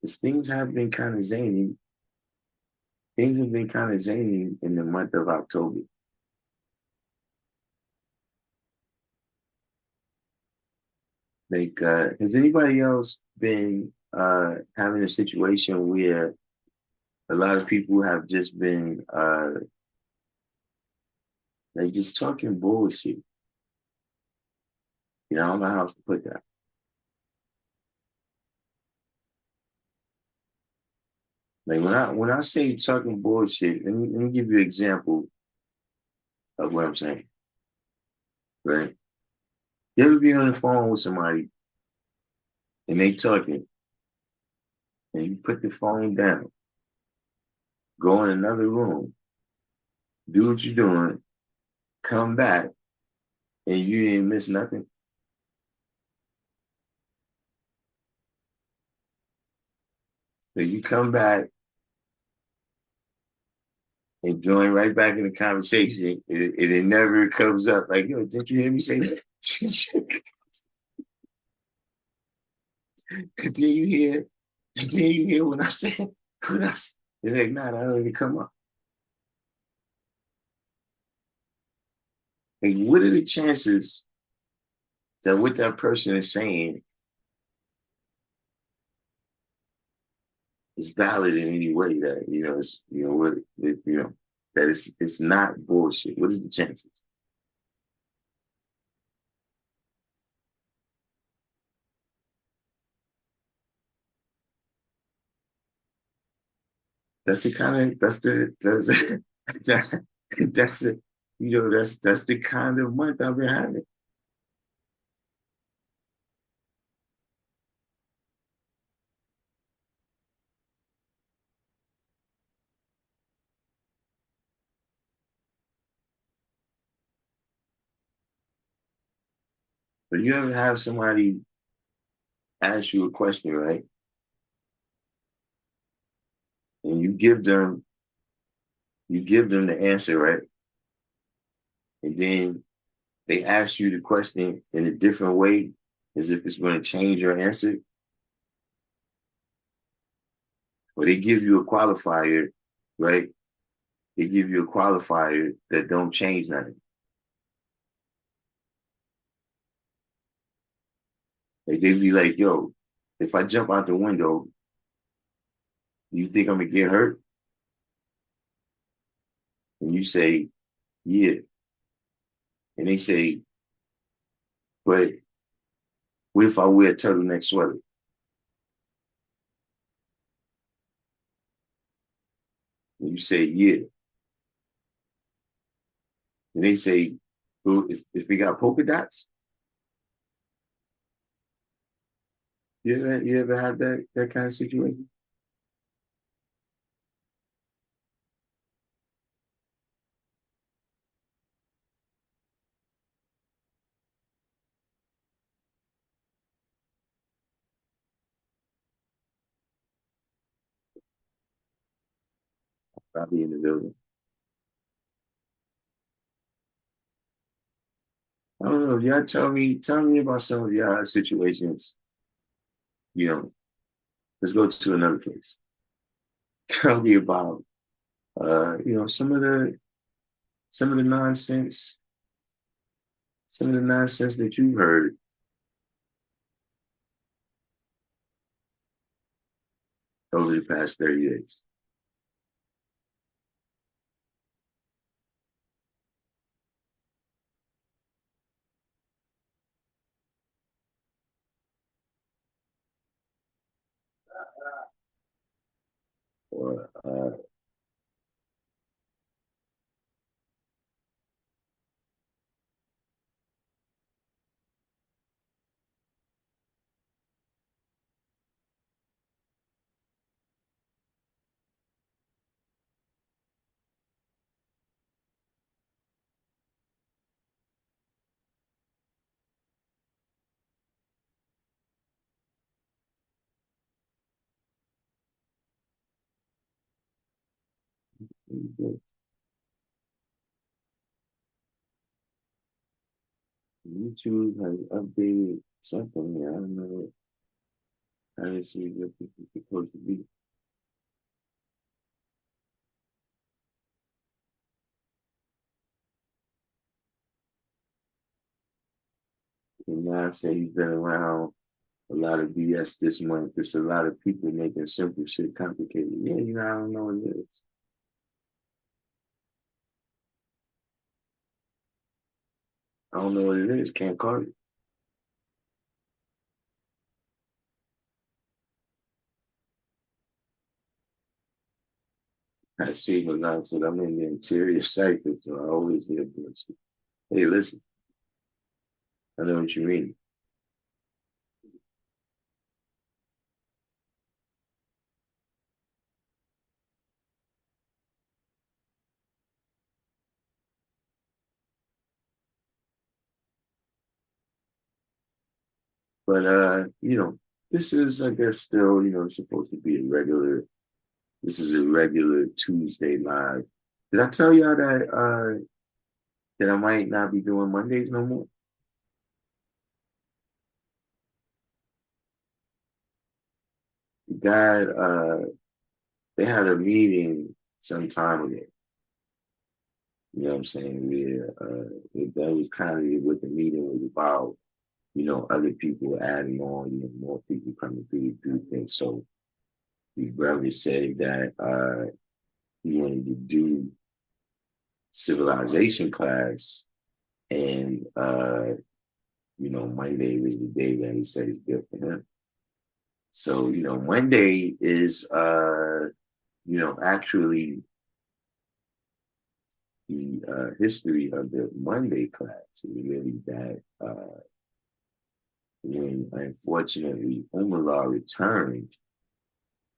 Because things have been kind of zany. Things have been kind of zany in the month of October. Like, has anybody else been having a situation where a lot of people have just been like just talking bullshit? I don't know how else to put that. Like when I say talking bullshit, let me give you an example of what I'm saying. Right? You ever be on the phone with somebody and they talking and you put the phone down, go in another room, do what you're doing, come back, and you didn't miss nothing? So you come back and join right back in the conversation, it never comes up like, yo, didn't you hear me say that? did you hear? Did you hear when I said? When I said? It's like, nah, that don't even come up. Like, what are the chances that what that person is saying is valid in any way, that it's that it's not bullshit? What is the chances? that's the kind of that's that's it. You know, that's the kind of month I've been having. But you ever have somebody ask you a question, right? And you give them the answer, right? And then they ask you the question in a different way, as if it's going to change your answer, or they give you a qualifier, right? They give you a qualifier that don't change nothing. Like they be like, "Yo, if I jump out the window, do you think I'm gonna get hurt?" And you say, "Yeah," and they say, "But what if I wear a turtleneck sweater?" And you say, "Yeah," and they say, "Well, if we got polka dots." You ever had that kind of situation? Probably in the building. I don't know. Y'all tell me about some of y'all situations. You know, let's go to another place. Tell me about some of the nonsense, some of the nonsense that you heard over the past 30 years. Or YouTube has updated something. I don't know. I didn't see what it's supposed to be. And now I've said he's been around a lot of BS this month. There's a lot of people making simple shit complicated. Yeah, I don't know what it is. I don't know what it is. Can't call it. I see him announced that I'm in the interior cycle, so I always hear bullshit. Hey, listen, I know what you mean. But this is I guess still, supposed to be a regular this is a regular Tuesday live. Did I tell y'all that I might not be doing Mondays no more? The guy they had a meeting some time ago. You know what I'm saying? That was kind of what the meeting was about. Other people adding on, more people coming through to do things. So the brother said that he wanted to do civilization class, and Monday was the day that he said is good for him. So Monday is actually the history of the Monday class is really that when unfortunately Umar returned,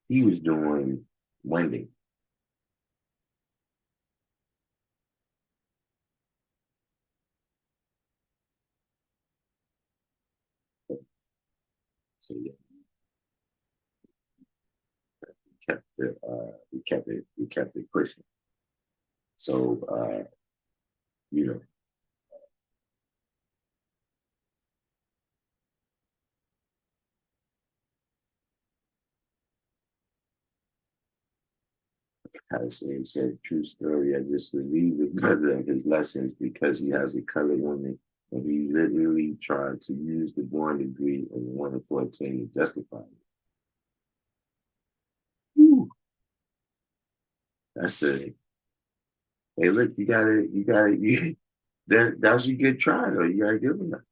he was doing Monday. So yeah, we kept it pushing. So you know, as he said, true story. I just believe the brother and his lessons because he has a colored woman, and he literally tried to use the born degree of 1 to 14 to justify it. Whew. That's a hey, look, that was a good try though. You gotta give him that.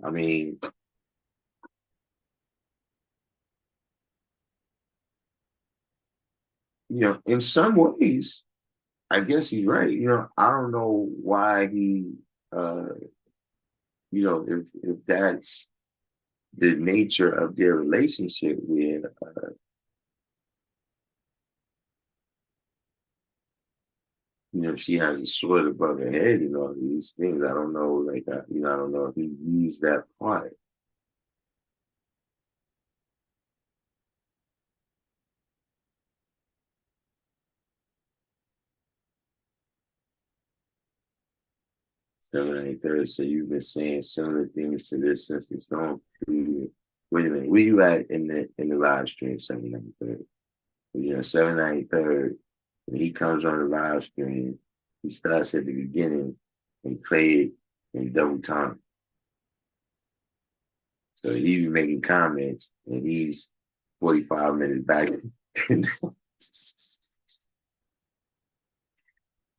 I mean, in some ways, I guess he's right. I don't know why he, uh, if that's the nature of their relationship, where she has a sword above her head and all these things. I don't know, like, I don't know if he used that part. 793rd. So you've been saying similar things to this since the song. Wait a minute, where you at in the live stream? 793rd. 793rd. When he comes on the live stream, he starts at the beginning and play it in double time. So he be making comments, and he's 45 minutes back.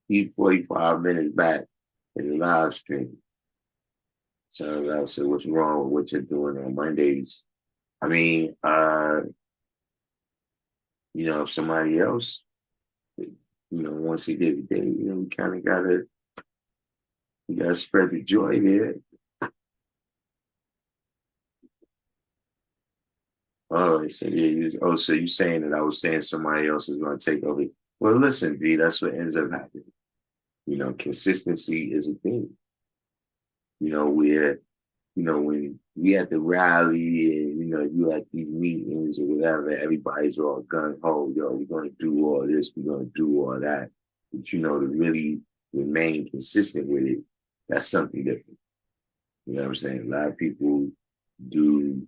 He's 45 minutes back in the live stream. So I said, what's wrong with what you're doing on Mondays? I mean, if somebody else, wants to get it, then, we kind of gotta spread the joy there. Oh, so yeah, so you saying that I was saying somebody else is going to take over? Well, listen, V, that's what ends up happening. Consistency is a thing. Where when we at the rally and you at these meetings or whatever, everybody's all gun ho, yo, we're gonna do all this, we're gonna do all that. But to really remain consistent with it, that's something different. You know what I'm saying? A lot of people do,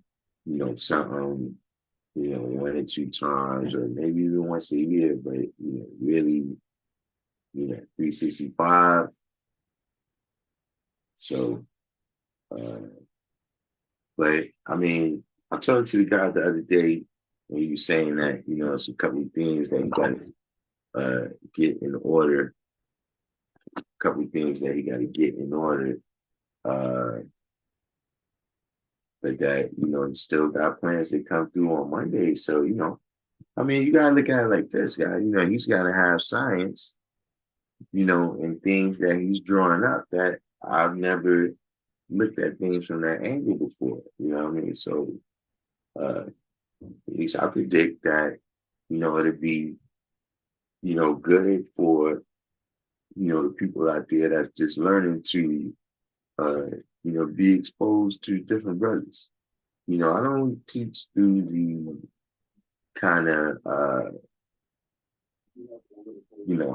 something, 1 or 2 times, or maybe even once a year, but really, 365. So uh but I mean, I talked to the guy the other day when you were saying that, it's a couple of things that you gotta get in order, a couple of things that you gotta get in order. Uh but that, you still got plans to come through on Monday. So, I mean, you gotta look at it like this guy, he's gotta have science, and things that he's drawing up that I've never looked at things from that angle before. You know what I mean? So uh at least I predict that, it'll be, good for, the people out there that's just learning to, uh, be exposed to different brothers. I don't teach through the kind of,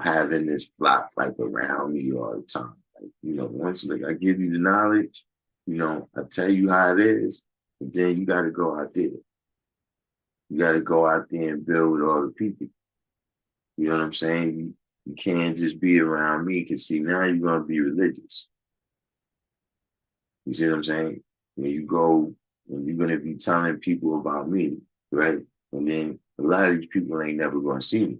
having this flock like around me all the time. Like, once like I give you the knowledge, I tell you how it is, and then you got to go out there. You got to go out there and build with all the people. You know what I'm saying? You can't just be around me because see now you're gonna be religious. You see what I'm saying? When you go and you're gonna be telling people about me, right? And then a lot of these people ain't never gonna see me.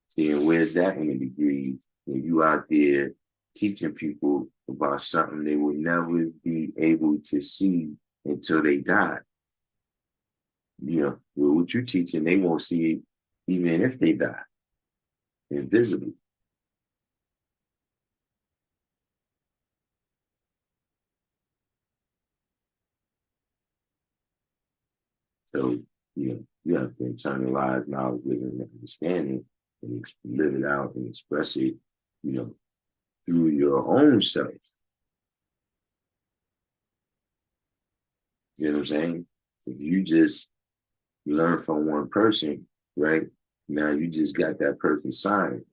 See, and where's that in the degrees? when you out there teaching people about something they will never be able to see until they die. Well, what you're teaching, they won't see it even if they die, invisibly. So, you have to internalize knowledge, living, and understanding, and live it out and express it, you know, through your own self. You know what I'm saying? If you just learn from one person, right? Now you just got that person's signs.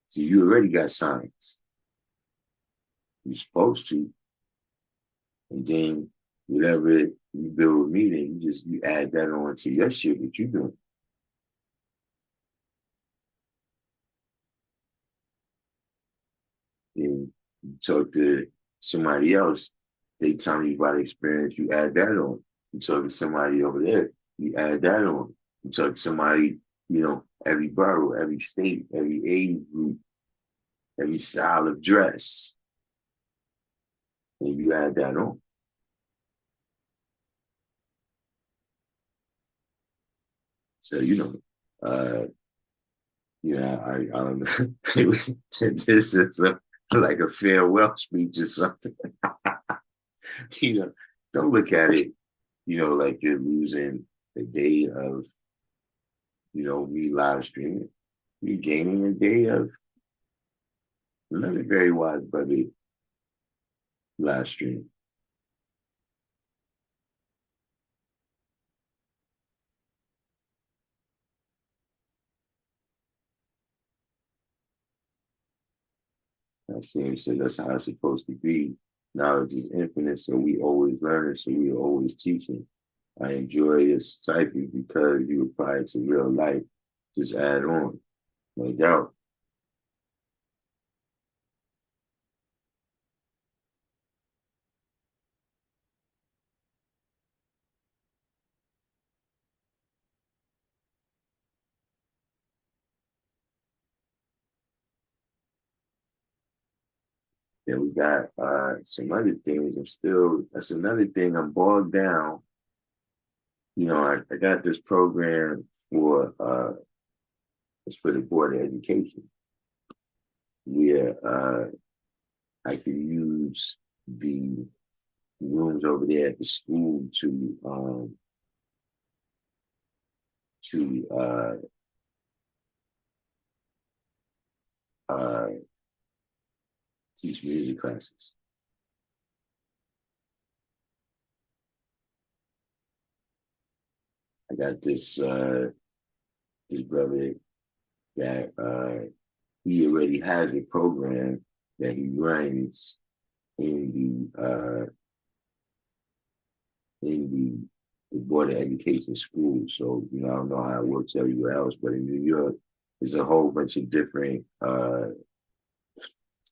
So you already got signs. You're supposed to. And then whatever you build with me, then you add that on to your shit, what you doing. And you talk to somebody else, they tell you about experience, you add that on. You talk to somebody over there, you add that on. You talk to somebody, every borough, every state, every age group, every style of dress, and you add that on. So, uh, I don't know. This is like a farewell speech or something. you know, don't look at it, like you're losing a day of, me live streaming. You're gaining a day of another very wise brother live stream. I see him say that's how it's supposed to be. Knowledge is infinite, so we always learning, so we are always teaching. I enjoy this cipher because you apply it to real life. Just add on, no doubt. Then we got some other things. That's another thing. I'm bogged down. I got this program it's for the Board of Education where I can use the rooms over there at the school to uh, teach music classes. I got this brother that he already has a program that he runs in the Board of Education school. So, I don't know how it works everywhere else, but in New York, there's a whole bunch of different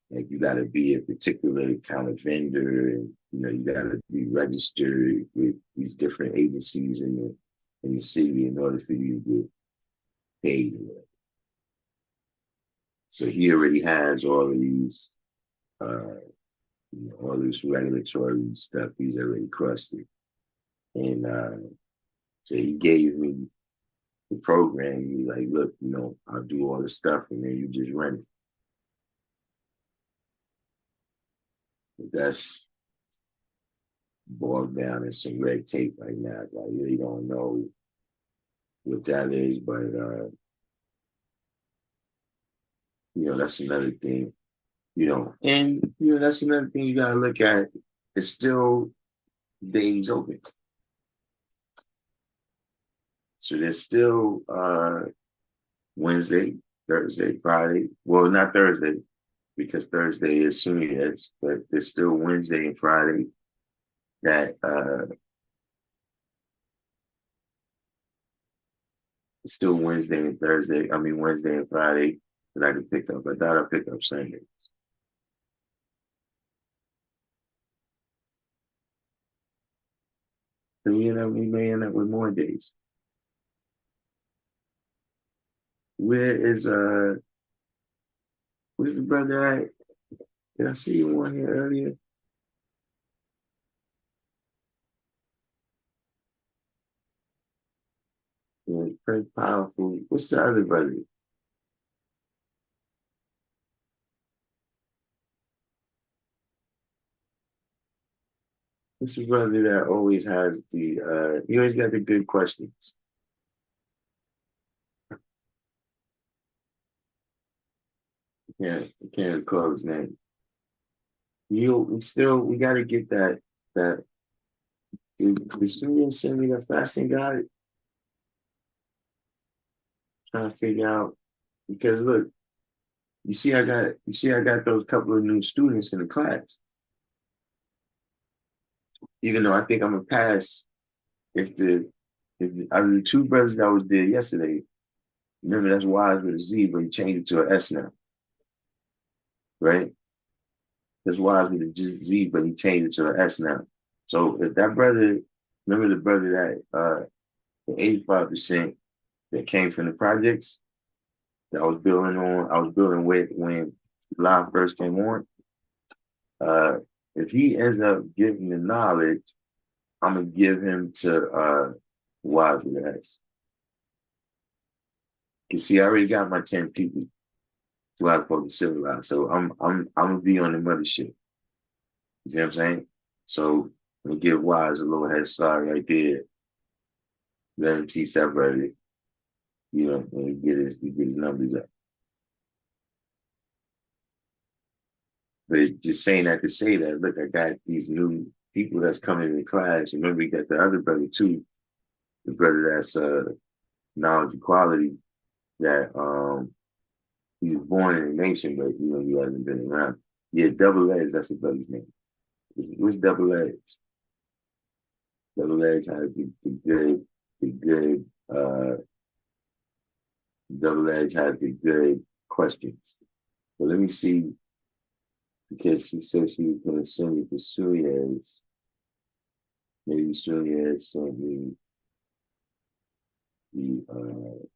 like you gotta be a particular kind of vendor and you gotta be registered with these different agencies in the city in order for you to get paid. So he already has all of these all this regulatory stuff he's already crusted. And so he gave me the program. He's like, look, I'll do all the stuff and then you just run it. But that's bogged down in some red tape right now. I really don't know what that is, but that's another thing. And that's another thing you gotta look at. It's still days open. So there's still Wednesday, Thursday, Friday. Well, not Thursday, because Thursday is Sunnis, but there's still Wednesday and Friday that it's still Wednesday and Thursday. I mean Wednesday and Friday that I can pick up. I thought I'd pick up Sundays. So we may end up with more days. where is where's the brother at? Did I see you on here earlier? Yeah, pretty powerful. What's the other brother? What's the brother that always has the he always got the good questions. I can't recall his name. We gotta get that the students send me the fasting guide, trying to figure out because look, you see I got those couple of new students in the class. Even though I think I'm gonna pass if the if out of the two brothers that was there yesterday, remember that's Wise with a Z, but he changed it to an S now, right? That's Wise with a Z, but he changed it to an S now. So if that brother, remember the brother that the 85% that came from the projects that I was building with when live first came on. Uh, if he ends up giving the knowledge, I'm gonna give him to Wise with an S. Cause see, I already got my 10 people who I'm supposed to civilize. So I'm gonna be on the mothership. You see what I'm saying? So I'm gonna give Wise a little head start right there. Let him teach that brother, and he get his numbers up. But just saying that to say that, look, I got these new people that's coming in the class. Remember, we got the other brother too, the brother that's knowledge equality that he was born in the nation, but he hasn't been around. Yeah, double edge, that's the brother's name. What's double edge? Double edge has the good double edge has the good questions. But let me see, because she said she was gonna send me to Suez. Maybe Suez sent me the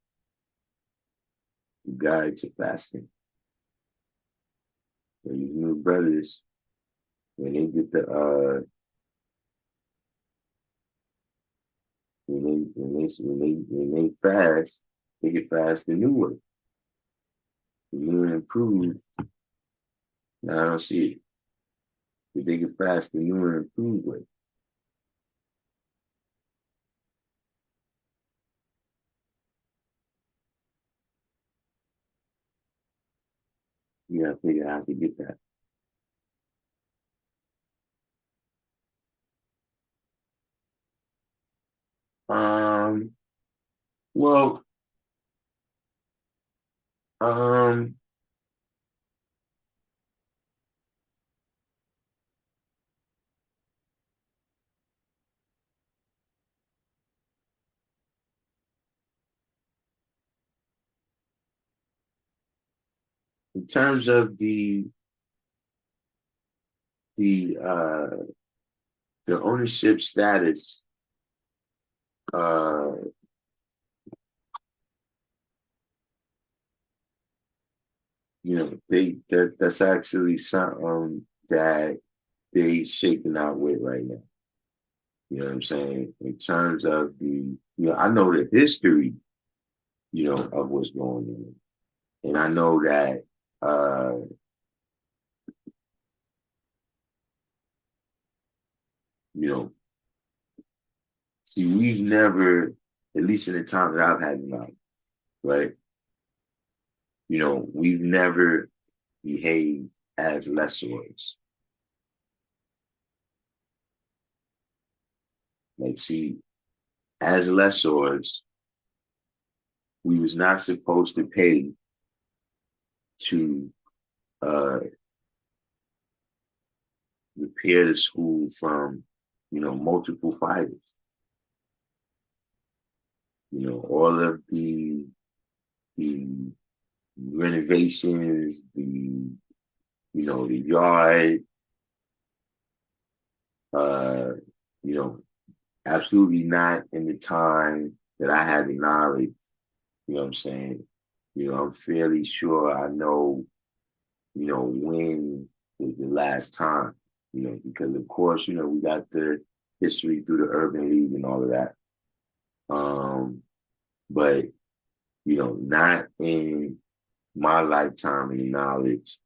guide to fasting. So these new brothers, when they get the when they fast, they can fast the new way. The new and improved. Now I don't see it. But they can fast the new and improved way. You gotta figure out how to get that. Um, well, um, in terms of the uh the ownership status, uh, that's actually something that they shaking out with right now. You know what I'm saying? In terms of I know the history, of what's going on. And I know that, you know, see, we've never, at least in the time that I've had knowledge, right? We've never behaved as lessors. Like, see, as lessors, we was not supposed to pay to uh, repair the school from, multiple fighters. All of the renovations, the yard, uh, you know, absolutely not in the time that I had the knowledge, you know what I'm saying, I'm fairly sure I know, when was the last time, because of course, we got the history through the Urban League and all of that. But, not in my lifetime and knowledge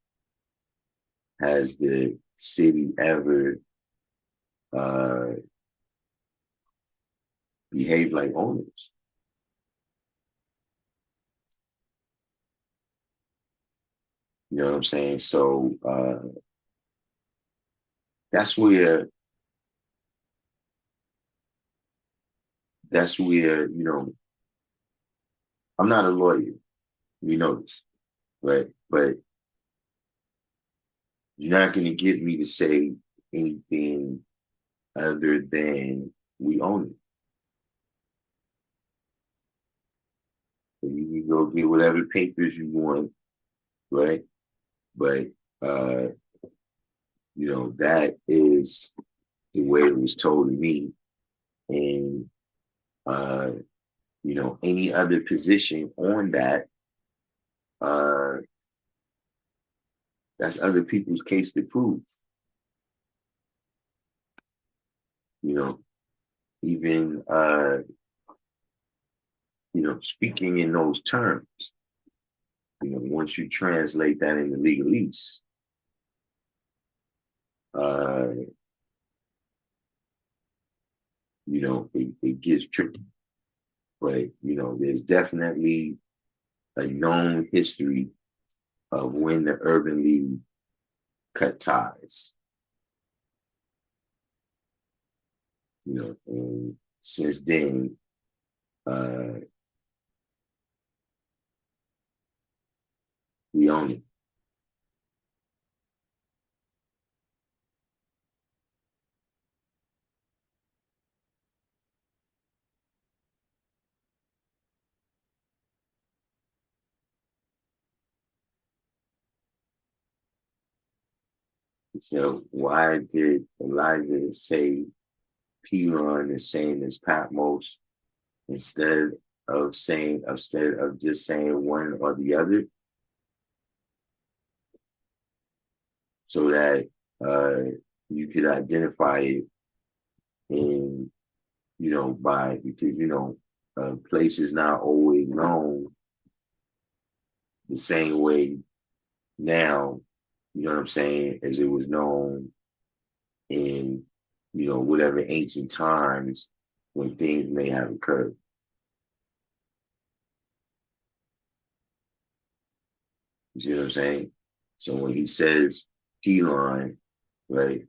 has the city ever uh, behaved like owners. You know what I'm saying? So that's where I'm not a lawyer, you know this, right? But you're not going to get me to say anything other than we own it. So you can go get whatever papers you want, right? But uh, that is the way it was told to me. And uh, any other position on that, uh, that's other people's case to prove. You know, even speaking in those terms, once you translate that into legalese, uh, it gets tricky. But there's definitely a known history of when the Urban League cut ties. And since then, uh, we own it. So why did Elijah say Pelon is same as Patmos instead instead of just saying one or the other, so that you could identify it in by because a place is not always known the same way now, what I'm saying, as it was known in whatever ancient times when things may have occurred. You see what I'm saying? So when he says Pelon, right,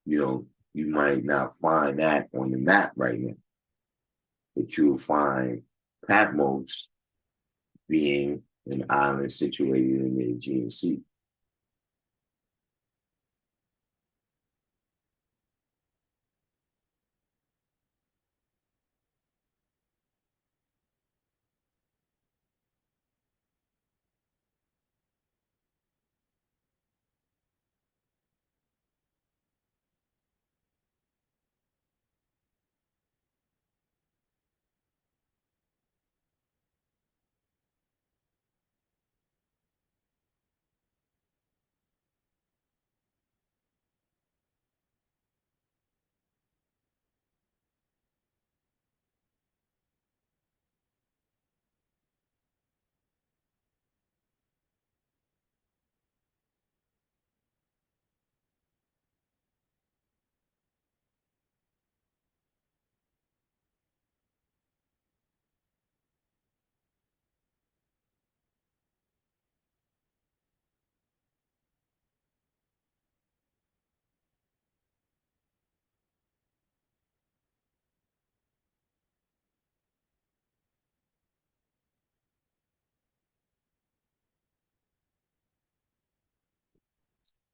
you might not find that on the map right now, but you'll find Patmos being an island situated in the Aegean Sea.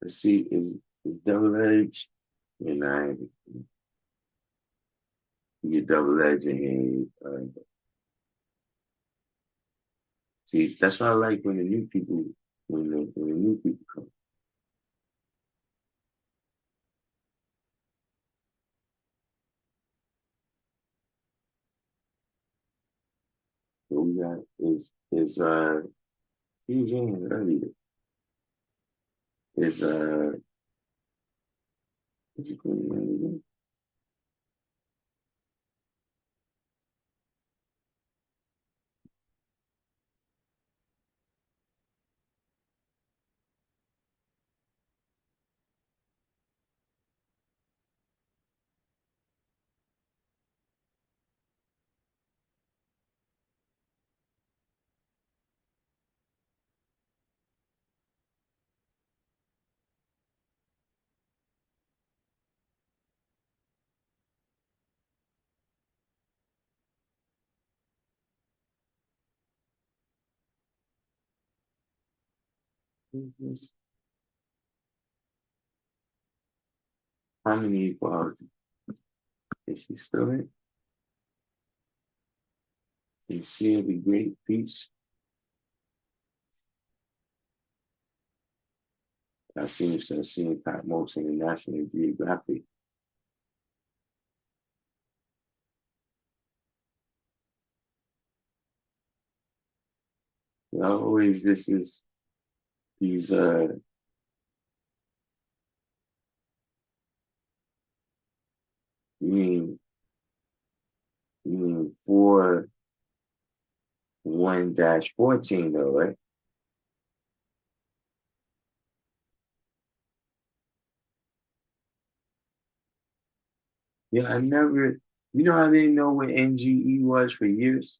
Let's see, is double edged, and I get double edged and see, that's what I like when the new people when the new people come. what we got is he was in here earlier. Is what you call it again? How many equality? Is she still in? You see the great peace. I seen Pat Most in the National Geographic. You know, always this is these you mean 4-1-14 though, right? Yeah, I never I didn't know what NGE was for years.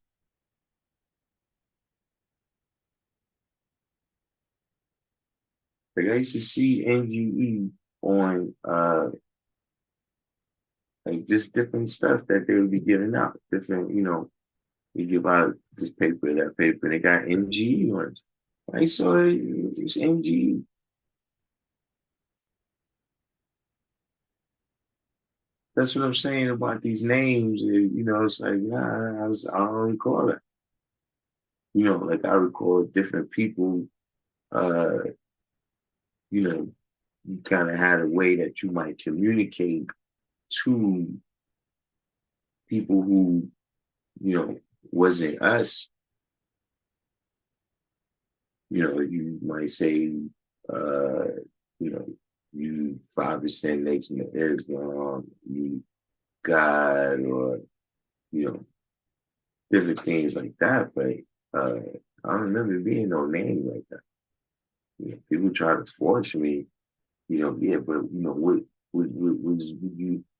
Like I used to see NGE on like just different stuff that they would be giving out. Different, you give out this paper, that paper, and they got NGE on it. I saw it's NGE. That's what I'm saying about these names. It's like, nah, I don't recall it. Like I recall different people, uh, you know, you kind of had a way that you might communicate to people who, wasn't us. You might say, uh, you know, you 5% Nation of Islam, you God, or, you know, different things like that. But uh, I don't remember being no name like that. People try to force me, yeah, but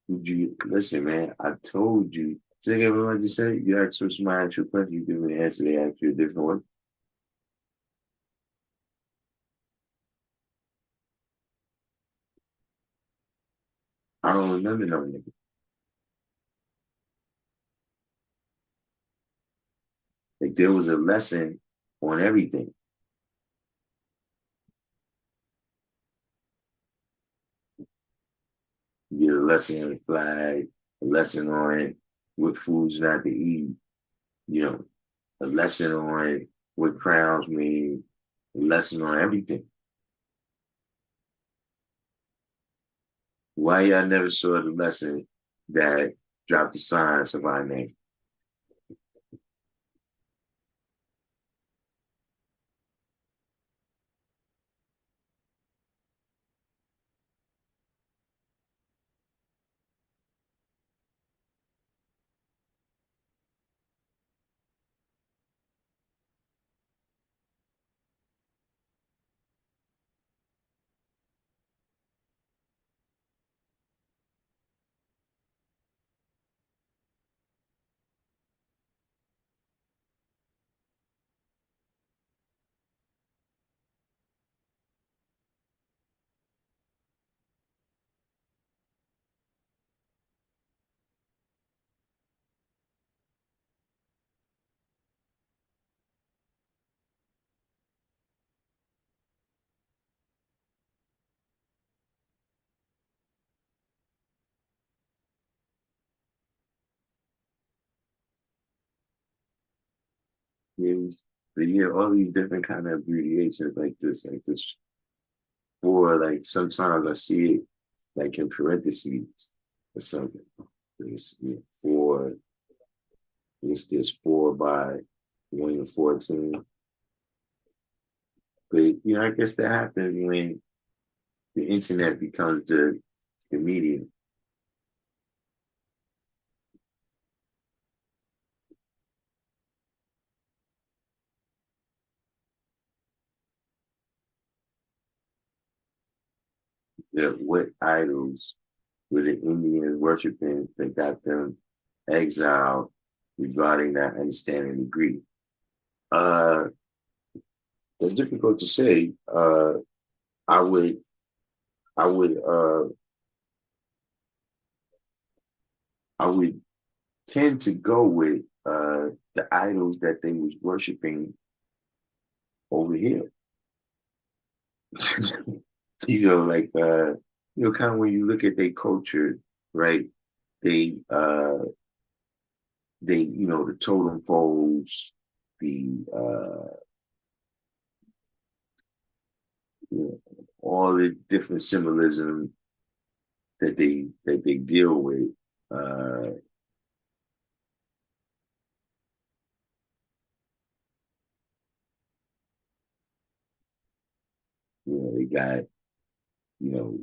would you listen, man? I told you. Say again what I just said. You ask somebody ask you a question, you give me the answer, they ask you a different one. I don't remember no nigga. Like there was a lesson on everything. You get a lesson on the flag, a lesson on what foods not to eat, you know, a lesson on what crowns mean, a lesson on everything. Why y'all never saw the lesson that dropped the signs of our name? Is but yeah, all these different kind of abbreviations like this for like sometimes I see it like in parentheses or something. For it's this 4 by when you're 14. But I guess that happens when the internet becomes the medium. What idols were the Indians worshiping that got them exiled regarding that understanding of Greek? Uh, it's difficult to say. I would, I would, I would tend to go with the idols that they was worshiping over here. Like kind of when you look at their culture, right? They the totem poles, the all the different symbolism that they deal with. Uh, they got the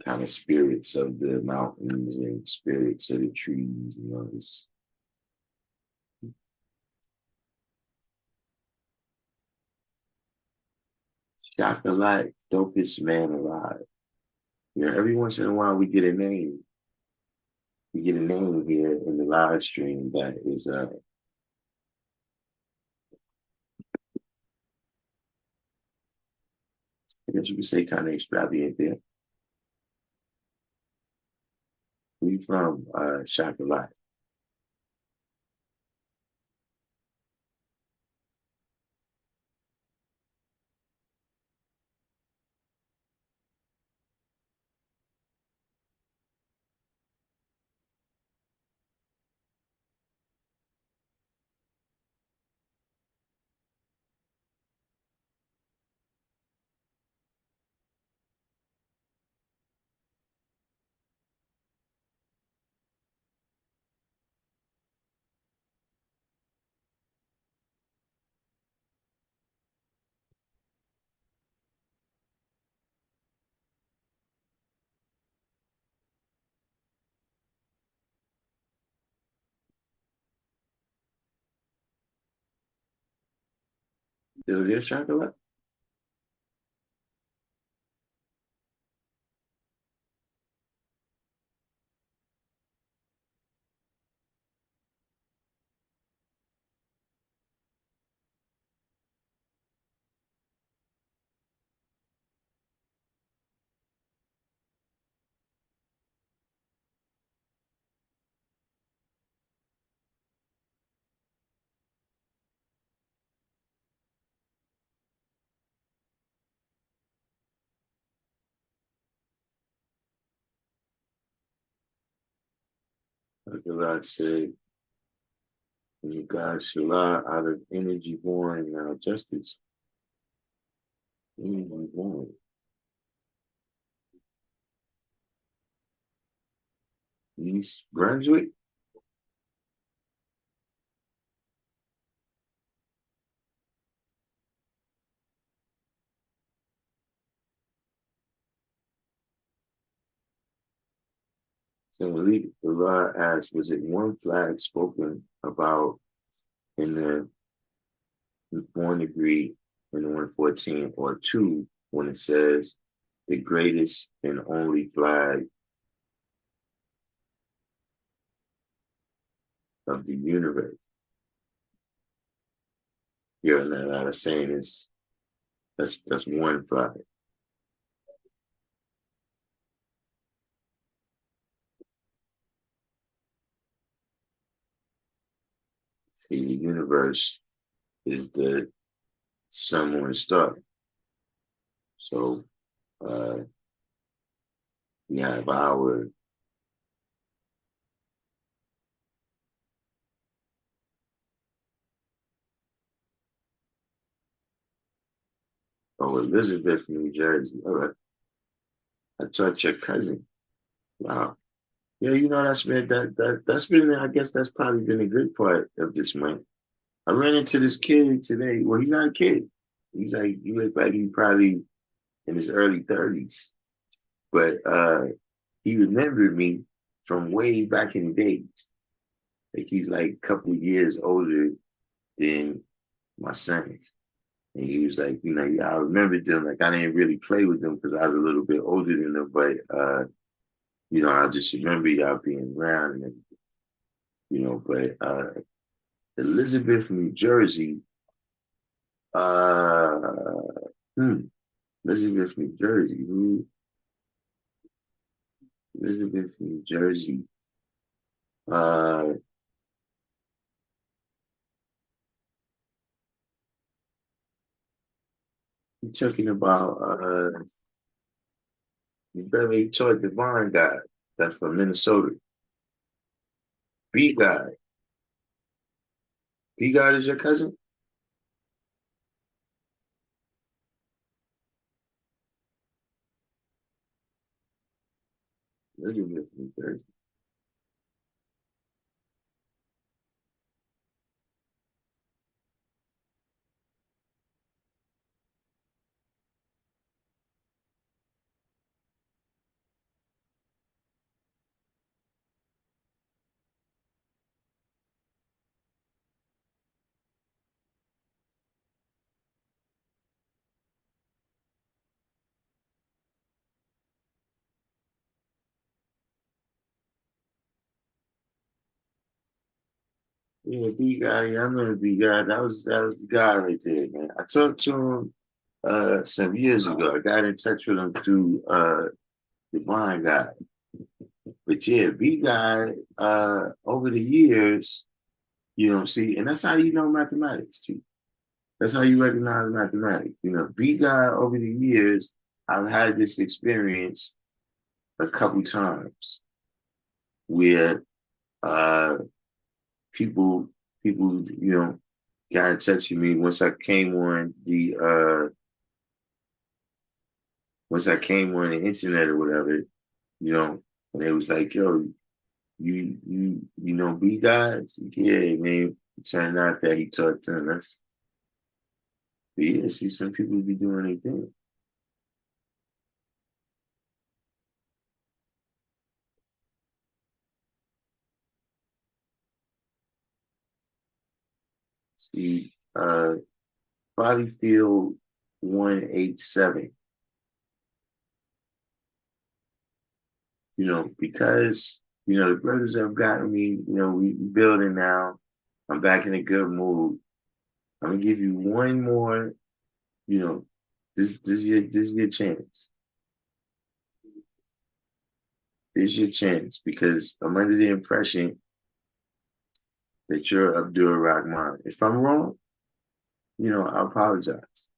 kind of spirits of the mountains and spirits of the trees. It's chocolate, dopest man alive. Every once in a while we get a name. We get a name here in the live stream that is I guess you could say kind of extravagant there. Where you from, Chocolate? Still there, Chocolate? Chocolate said, when you guys Shala out of energy born justice. Energy born. East Brunswick? So the law asked, was it one flag spoken about in the born degree in the 114, or two when it says the greatest and only flag of the universe? You're not saying that's one flag. See, the universe is the sun, moon, and star. So uh, we have our Elizabeth from New Jersey. All right, I taught your cousin. Wow. Yeah, that's been I guess that's probably been a good part of this month. I ran into this kid today. Well, he's not a kid. He's like, he look like he's probably in his early 30s. But he remembered me from way back in the days. Like he's like a couple of years older than my sons. And he was like, yeah, I remember them. Like I didn't really play with them because I was a little bit older than them, but I just remember y'all being around and everything, but Elizabeth, New Jersey, uh hmm, Elizabeth, New Jersey. Elizabeth, New Jersey. Uh you talking about you better taught Divine God. That's from Minnesota. B God. B God is your cousin? Elizabeth, New Jersey. Yeah, B guy. Yeah, I remember B guy. That was the guy right there, man. I talked to him some years ago. I got in touch with him through the blind guy. But yeah, B guy, over the years, see, and that's how you know mathematics, too. That's how you recognize mathematics. B guy over the years, I've had this experience a couple times where uh people, got in touch with me once I came on the internet or whatever, and they was like, yo, you know B guys? Yeah, man. It turned out that he taught to us. But yeah, see some people be doing their thing. See, Bodyfield 187. Because the brothers have gotten me, we building now. I'm back in a good mood. I'm gonna give you one more, you know, this is your chance. This is your chance because I'm under the impression that you're Abdul Rahman. If I'm wrong, I apologize.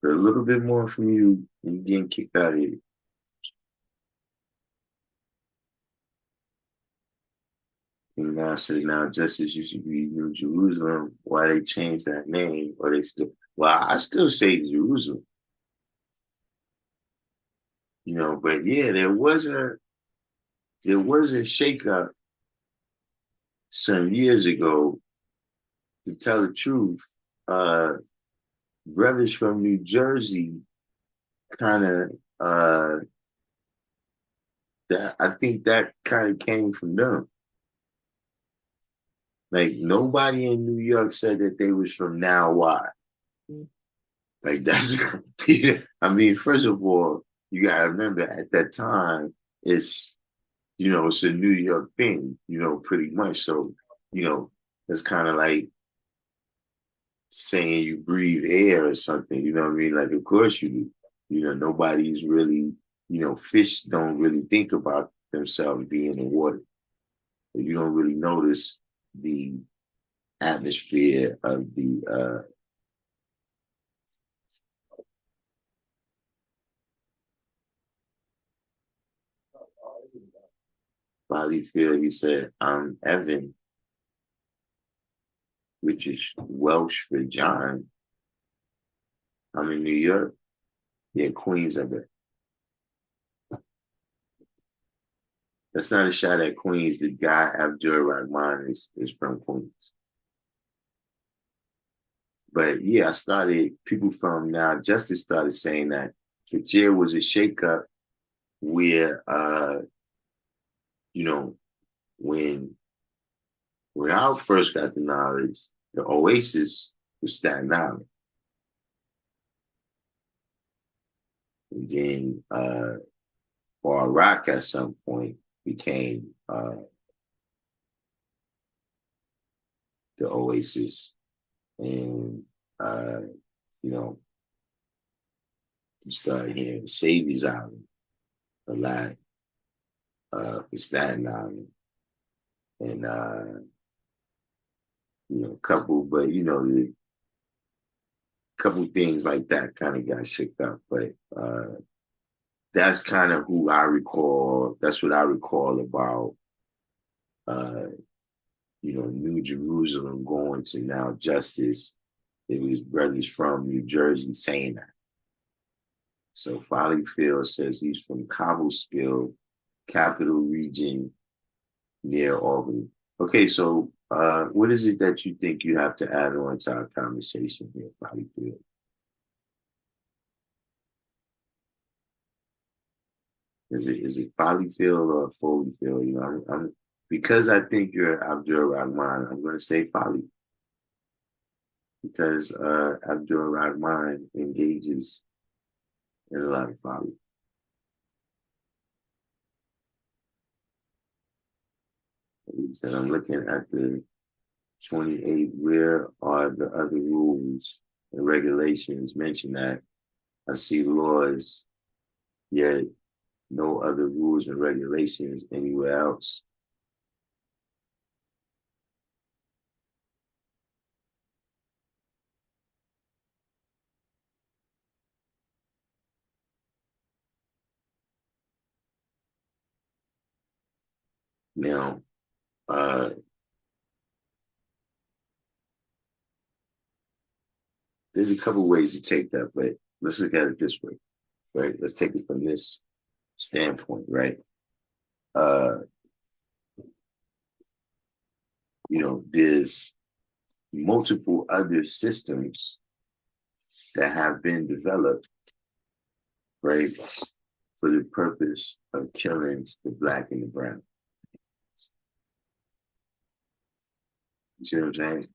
But a little bit more from you and you getting kicked out of here. And now say now justice used to be New Jerusalem. Why they changed that name? Or they still I still say Jerusalem, but yeah, there was a shakeup some years ago, to tell the truth. Uh brothers from New Jersey kind of that I think that kind of came from them. Like nobody in New York said that they was from Now Why. Like that's yeah, I mean, first of all, you gotta remember at that time it's it's a New York thing, pretty much. So, it's kind of like saying you breathe air or something, you know what I mean? Like of course you do. Nobody's really, fish don't really think about themselves being in water. You don't really notice the atmosphere of the body feel. He said, I'm Evan, which is Welsh for John. I'm in New York. Yeah, Queens of it. That's not a shot at Queens. The guy Abdul Rahman is from Queens. But yeah, people from Now Justice started saying that the jail was a shakeup where, you know, when I first got the knowledge, the Oasis was Staten Island. And then or Iraq at some point became the Oasis. And, you know, you started hearing Savior's Island a lot for Staten Island. And, a couple, but, a couple things like that kind of got shook up. But that's kind of who I recall. That's what I recall about, New Jerusalem going to Now Justice. It was brothers from New Jersey saying that. So Follyfield says he's from Cobleskill, Capital Region near Albany. Okay, so what is it that you think you have to add on to our conversation here, Follyfield? Is it Follyfield or Foleyfield? I'm because I think you're Abdul Rahman, I'm going to say Folly. Because Abdul Rahman engages in a lot of folly. He said, I'm looking at the 28, where are the other rules and regulations mentioned that? I see laws, yet no other rules and regulations anywhere else. Now, there's a couple ways to take that, but let's look at it this way, right? Let's take it from this standpoint, right? There's multiple other systems that have been developed, right, for the purpose of killing the Black and the brown. You see what I'm saying?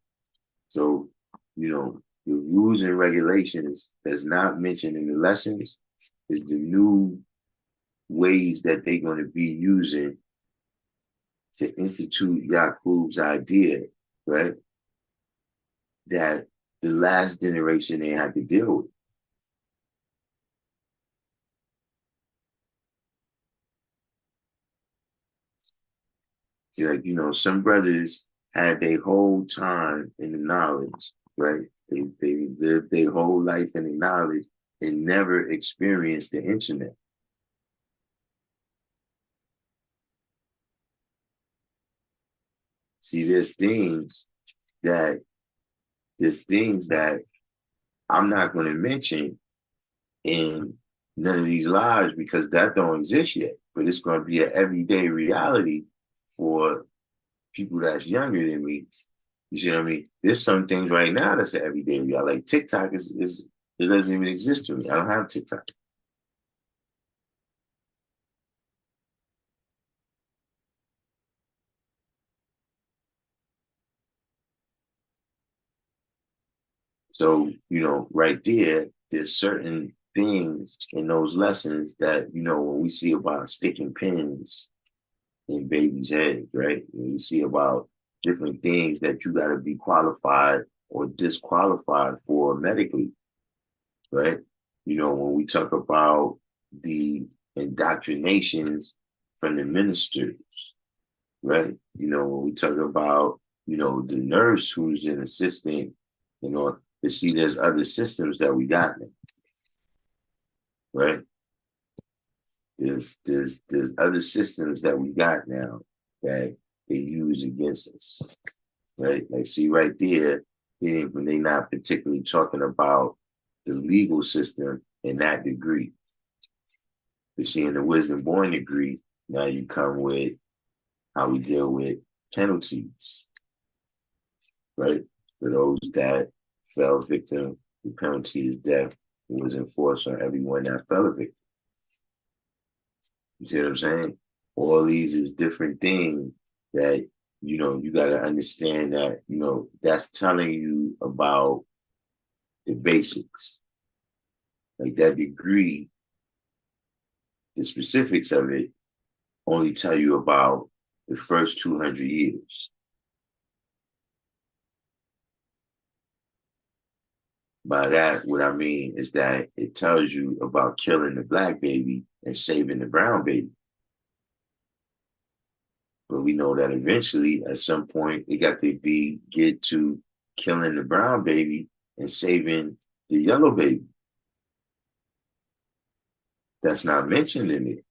So, the rules and regulations that's not mentioned in the lessons is the new ways that they're going to be using to institute Yaqub's idea, right? That the last generation they had to deal with. See, some brothers had their whole time in the knowledge, right? They lived their whole life in the knowledge and never experienced the internet. See, there's things that I'm not going to mention in none of these lives because that don't exist yet. But it's going to be an everyday reality for people that's younger than me. You see what I mean? There's some things right now that's an everyday reality. Like TikTok is it doesn't even exist to me. I don't have TikTok. So, right there's certain things in those lessons that, when we see about sticking pins in babies' heads, right? When we see about different things that you got to be qualified or disqualified for medically, right? When we talk about the indoctrinations from the ministers, right? When we talk about, the nurse who's an assistant, to see there's other systems that we got now, right? There's other systems that we got now that they use against us, right? Like, see right there, when they're not particularly talking about the legal system in that degree. But see, in the wisdom born degree, now you come with how we deal with penalties, right? For those that fell victim, the penalty is death. It was enforced on everyone that fell a victim. You see what I'm saying? All these is different things that, you got to understand that, that's telling you about the basics. Like that degree, the specifics of it only tell you about the first 200 years. By that, what I mean is that it tells you about killing the black baby and saving the brown baby. But we know that eventually, at some point, it got to get to killing the brown baby and saving the yellow baby. That's not mentioned in it.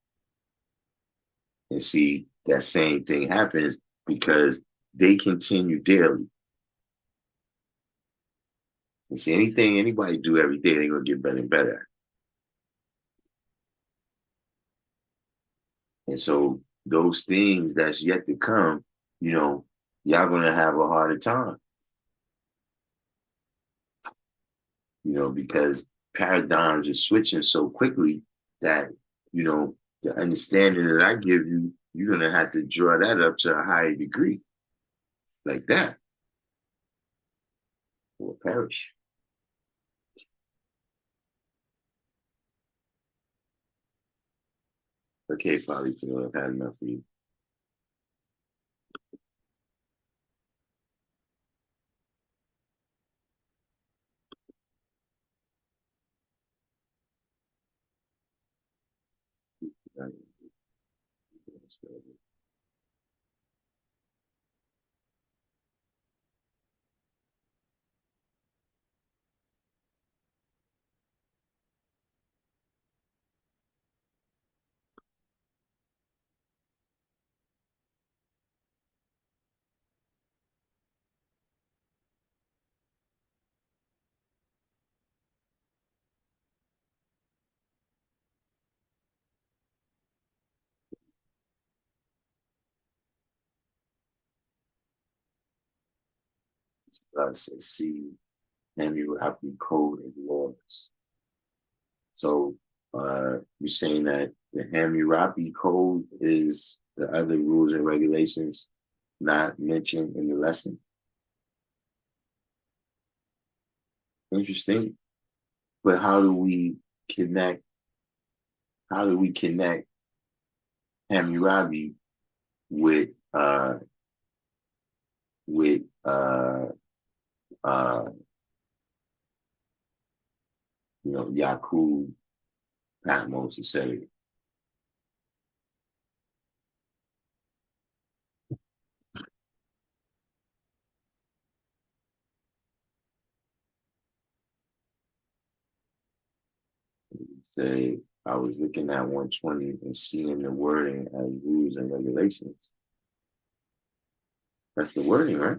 And see, that same thing happens because they continue daily. You see, anything anybody do every day, they're gonna get better and better. And so those things that's yet to come, y'all gonna have a harder time. Because paradigms are switching so quickly that, the understanding that I give you, you're gonna have to draw that up to a higher degree, like that, or perish. Okay, Father, I've had enough for you. Says, see, Hammurabi Code of Laws. So you're saying that the Hammurabi Code is the other rules and regulations not mentioned in the lesson? Interesting. But connect? How do we connect Hammurabi with with uh uh Yakub, Patmos, etc.? Say I was looking at 120 and seeing the wording as rules and regulations. That's the wording, right?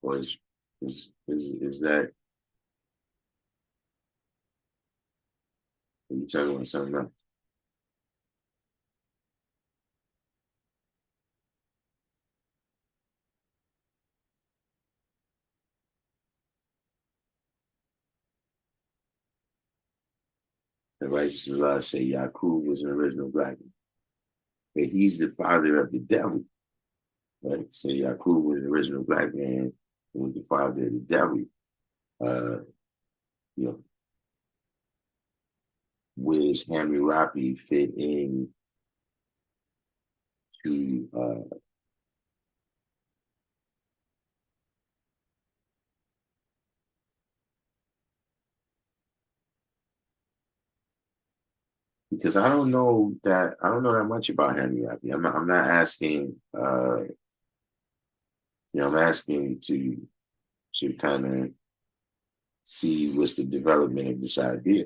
Or is that, are you talking about something else? The righteous Allah say Yakub was an original black man, but he's the father of the devil, right? So Yakub was an original black man and was the father of the devil. Uh, you know, where does Hammurabi fit in to because I don't know that much about Hammurabi. I'm not asking I'm asking to kind of see what's the development of this idea.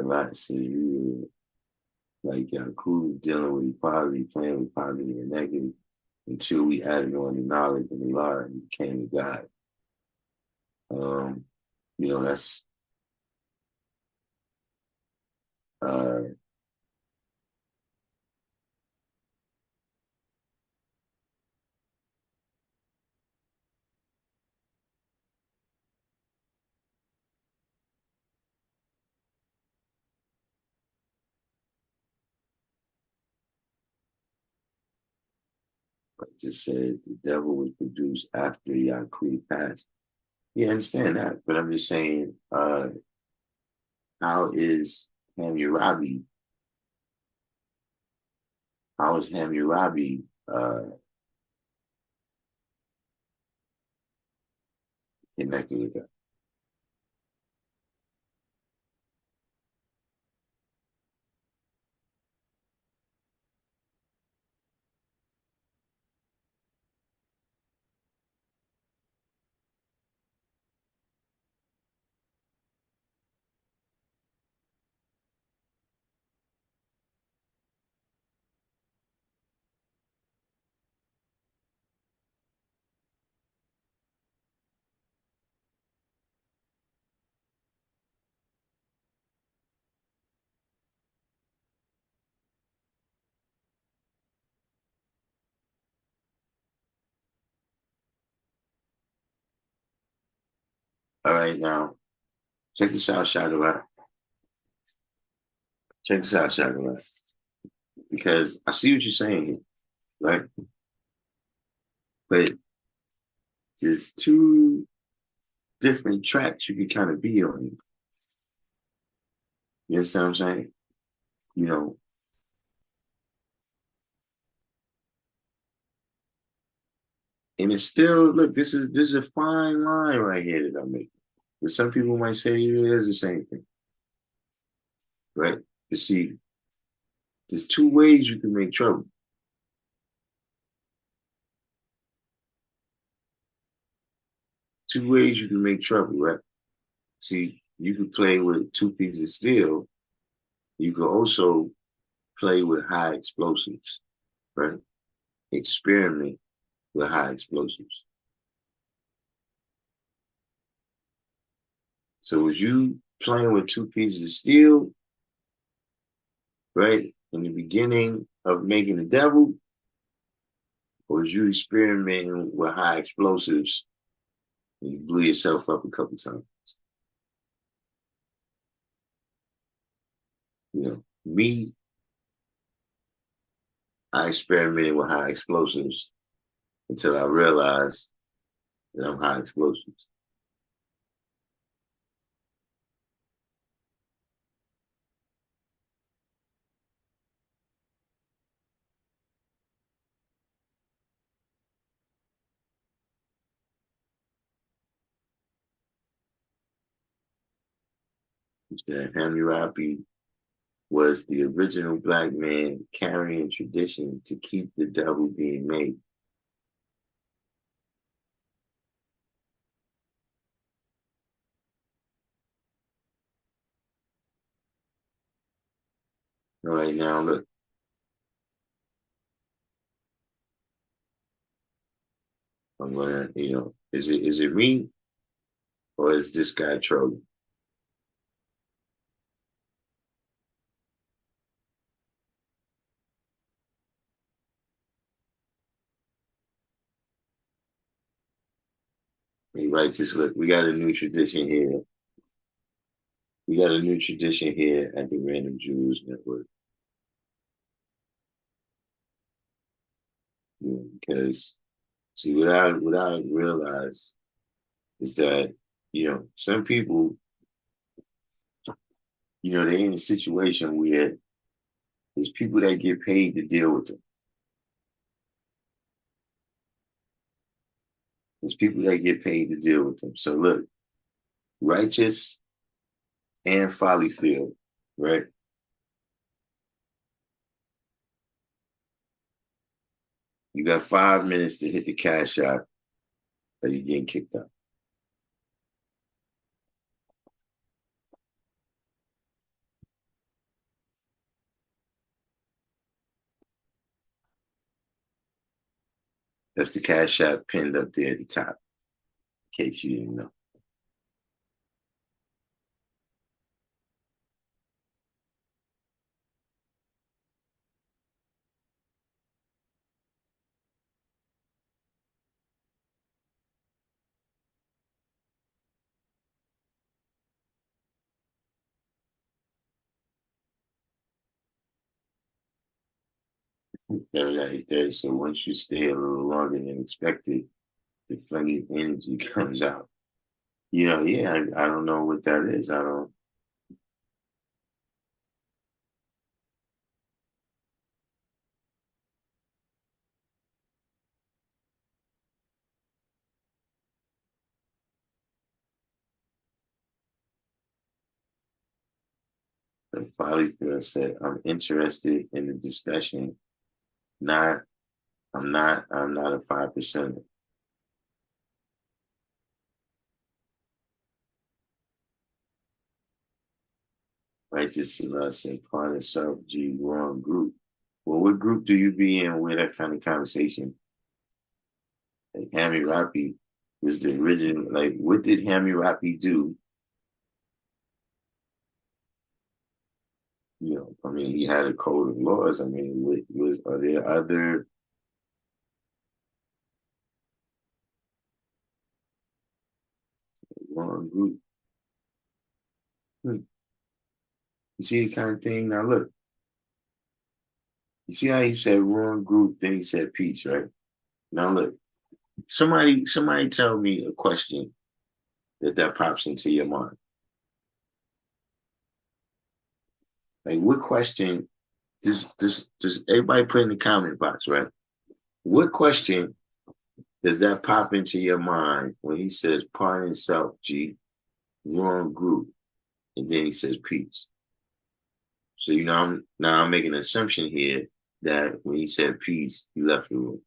a lot. So you were like cool dealing with equality, playing with positive and negative until we added on the knowledge and the law and became the God. Um, that's uh like just said the devil was produced after Yaqui passed. Yeah, I understand that, but I'm just saying, how is Hammurabi, how is Hammurabi connected with that? All right, now check this out, Shadowlight. Check this out, Shadowlight. Because I see what you're saying here, right? But there's two different tracks you can kind of be on. You understand what I'm saying? You know, and it's still look, this is a fine line right here that I'm making. But some people might say it is the same thing, right? You see, there's two ways you can make trouble. Two ways you can make trouble, right? See, you can play with two pieces of steel. You can also play with high explosives, right? Experiment with high explosives. So was you playing with two pieces of steel, right? In the beginning of making the devil, or was you experimenting with high explosives and you blew yourself up a couple times? Me, I experimented with high explosives until I realized that I'm high explosives. That Hammurabi was the original black man carrying tradition to keep the devil being made. All right, now look, I'm gonna, is it me or is this guy trolling? Hey, righteous, look, we got a new tradition here. We got a new tradition here at the Random Jews Network. Because see, what I realize is that some people, they're in a situation where there's people that get paid to deal with them. There's people that get paid to deal with them. So look, righteous and Follyfield, right? You got 5 minutes to hit the cash out, or you're getting kicked out. That's the Cash App pinned up there at the top, in case you didn't know. Right there. So once you stay a little longer than expected, the funny energy comes out. Yeah, I don't know what that is. I don't. Like Folly Girl said, I'm interested in the discussion. Not, I'm not a 5%. Righteous said, part of self G, wrong group. Well, what group do you be in with that kind of conversation? Like Hammy Rapi was the original. Like, what did Hammy Rapi do? I mean, he had a code of laws. I mean, are there other wrong group? Hmm. You see the kind of thing? Now look, you see how he said wrong group, then he said peace, right? Now look, somebody tell me a question that pops into your mind. Like what question does everybody put in the comment box, right? What question does that pop into your mind when he says pardon self, G, wrong group, and then he says peace? So I'm making an assumption here that when he said peace, he left the room.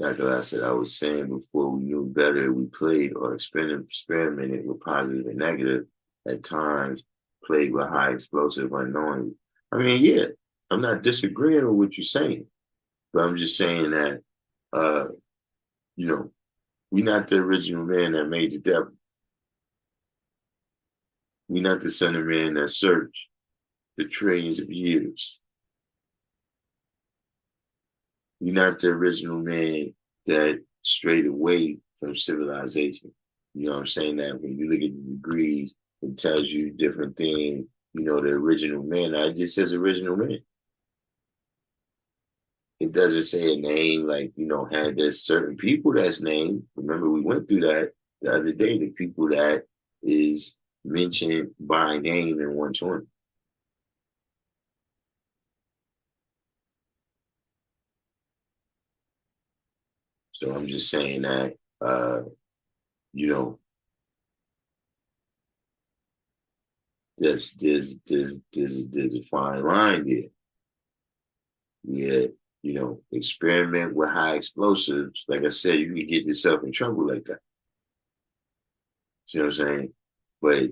Chocolate, I said, I was saying before we knew better, we played or experimented with positive and negative, at times played with high explosive unknowingly. I mean, yeah, I'm not disagreeing with what you're saying, but I'm just saying that, uh, you know, we're not the original man that made the devil. We're not the son of man that searched for trillions of years. We're not the original man that strayed away from civilization. You know what I'm saying? That when you look at the degrees, it tells you different things. The original man. I just says original man. It doesn't say a name like, and there's certain people that's named. Remember, we went through that the other day, the people that is mentioned by name in 120. So I'm just saying that, you know, there's a fine line there. Yeah, experiment with high explosives. Like I said, you can get yourself in trouble like that. See what I'm saying? But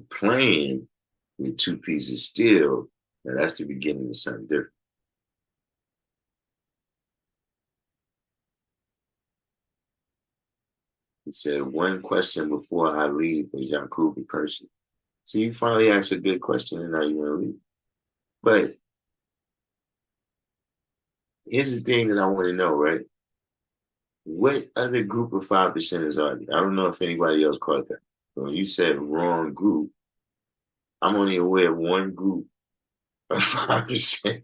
playing with two pieces of steel, now that's the beginning of something different. He said, one question before I leave was Yakub in person. So you finally asked a good question and now you want to leave. But here's the thing that I want to know, right? What other group of 5%ers are there? I don't know if anybody else caught that. But when you said wrong group, I'm only aware of one group of 5%.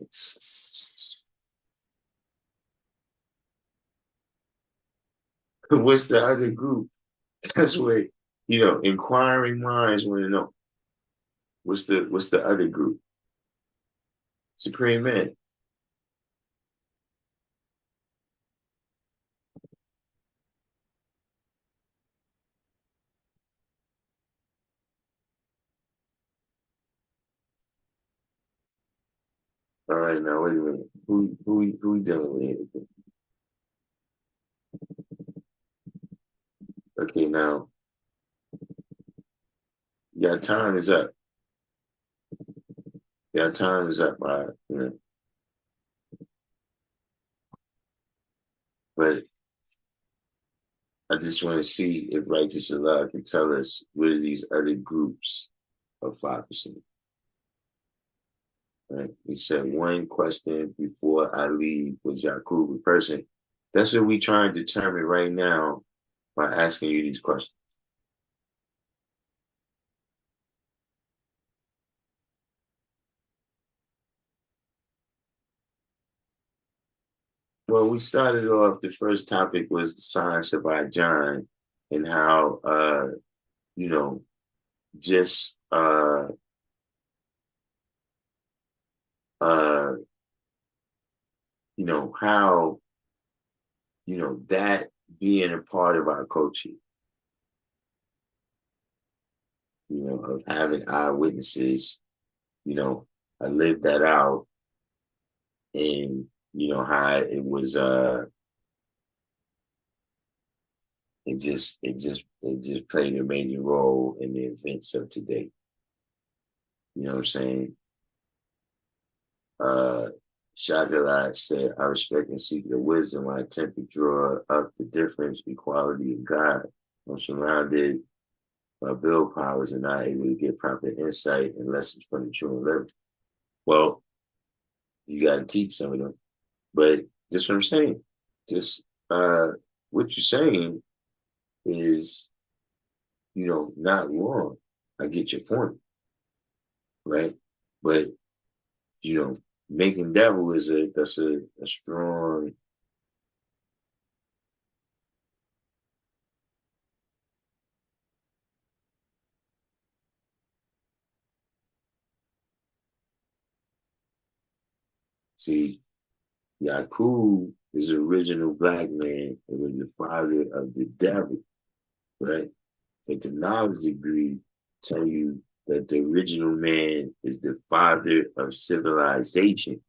What's the other group? That's what inquiring minds want to know. What's the other group? Supreme Man. All right, now wait a minute. Who we dealing with here? Okay, now Your time is up. Your time is up. You know. But I just want to see if Righteous Allah can tell us what are these other groups of 5%. Right? He said one question before I leave was Yaqub a person. That's what we try and determine right now by asking you these questions. Well, we started off, the first topic was the science of John and how, you know, just, uh, you know, how, you know, that being a part of our culture, you know, of having eyewitnesses, you know, I lived that out and, you know, how it just played a major role in the events of today. You know what I'm saying? Shagalat said, I respect and seek the wisdom when I attempt to draw up the difference, equality of God. I'm surrounded by bill powers and not able to get proper insight and lessons from the true and living. Well, you got to teach some of them. But that's what I'm saying. Just what you're saying is, you know, not wrong. I get your point, right? But you know, making devil is a strong. See, Yakub is the original black man and was the father of the devil, right? But the knowledge degree tell you that the original man is the father of civilization.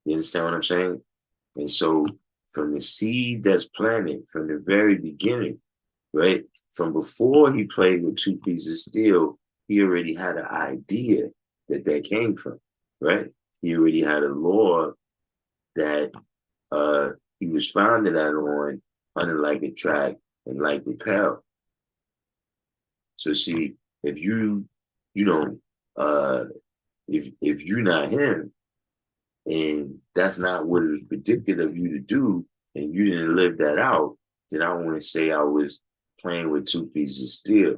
You understand what I'm saying? And so from the seed that's planted from the very beginning, right? From before he played with two pieces of steel, he already had an idea that came from, right? He already had a law that uh, he was founded on unlike attract and like repel. So see, if you know, if you're not him, and that's not what it was predicted of you to do, and you didn't live that out, then I want to say I was playing with two pieces of steel.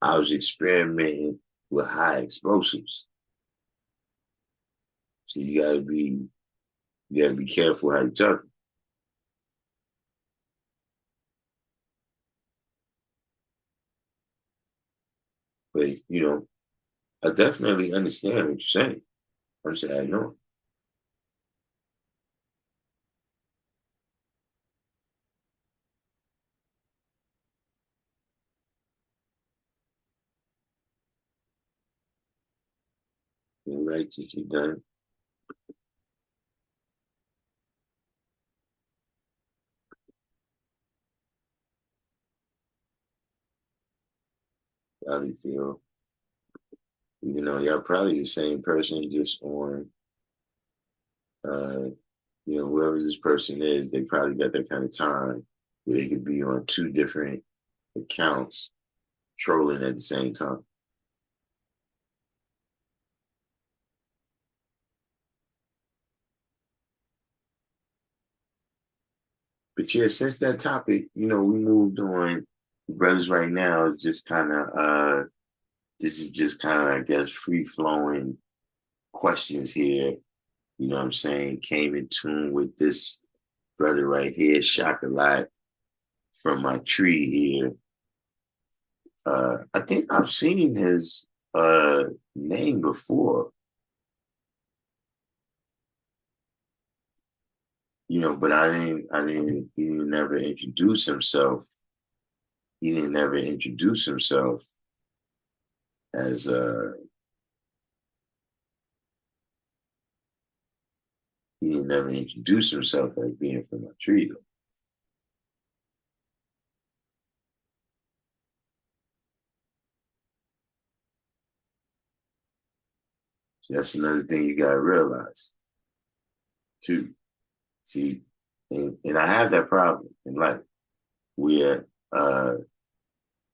I was experimenting with high explosives. So you gotta be careful how you talk. But you know, I definitely understand what you're saying. I'm saying I know. You're right, you're done. Probably feel, you know, y'all probably the same person, just on uh, you know, whoever this person is, they probably got that kind of time where they could be on two different accounts trolling at the same time. But yeah, since that topic, you know, we moved on. The brothers right now is just kind of this is just kind of, I guess, free flowing questions here. You know what I'm saying? Came in tune with this brother right here, shock a lot from my tree here. I think I've seen his name before, you know, but he didn't never introduce himself. He didn't never introduce himself as he didn't never introduce himself as being from a tree. So that's another thing you gotta realize too. See, and I have that problem in life where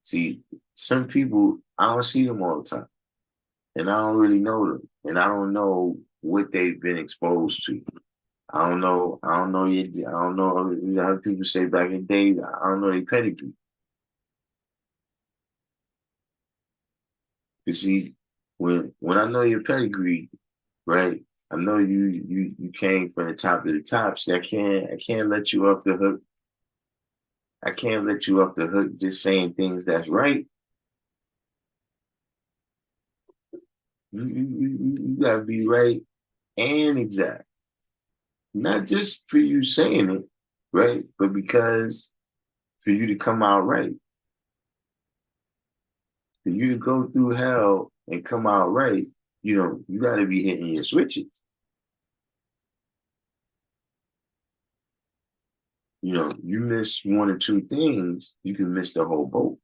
see some people I don't see them all the time. And I don't really know them. And I don't know what they've been exposed to. I don't know. I don't know. I don't know how people say back in the day. I don't know their pedigree. You see, when I know your pedigree, right? I know you came from the top to the top. See, I can't let you off the hook. I can't let you off the hook just saying things that's right. You gotta be right and exact. Not just for you saying it, right? But because for you to come out right, for you to go through hell and come out right, you got to be hitting your switches. You miss one or two things, you can miss the whole boat.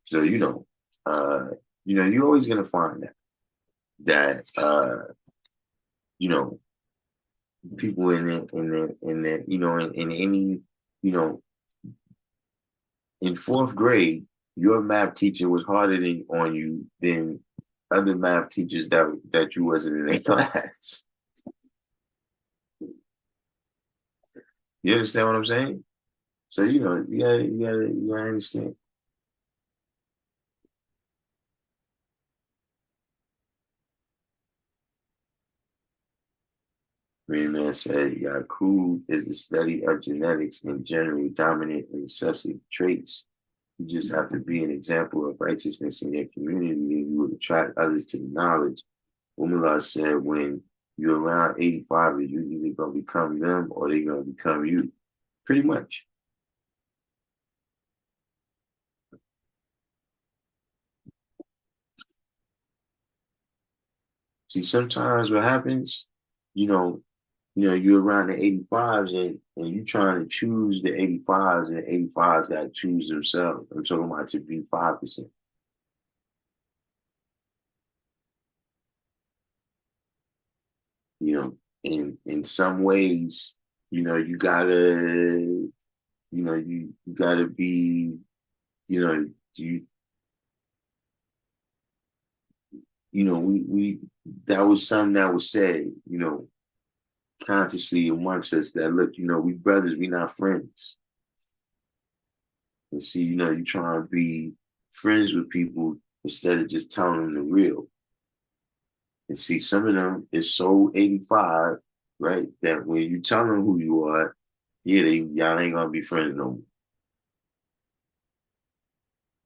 So, you're always gonna find that you know, people in any, you know, in fourth grade, your math teacher was harder on you than other math teachers that you wasn't in their class. You understand what I'm saying? So you gotta understand. Green Man said Yakub is the study of genetics and generally dominant and recessive traits. You just have to be an example of righteousness in your community, and you will attract others to the knowledge. Umar said, when you're around 85, you're either gonna become them or they're gonna become you. Pretty much. See, sometimes what happens, you know, you're around the 85s and you trying to choose the 85s and the 85s got to choose themselves. I'm talking about to be 5%. In some ways, you gotta, you gotta be, you know, you, we that was something that was said, consciously amongst us that look, we brothers, we not friends. And see, you try to be friends with people instead of just telling them the real. And see, some of them is so 85, right? That when you tell them who you are, yeah, y'all ain't gonna be friends no more.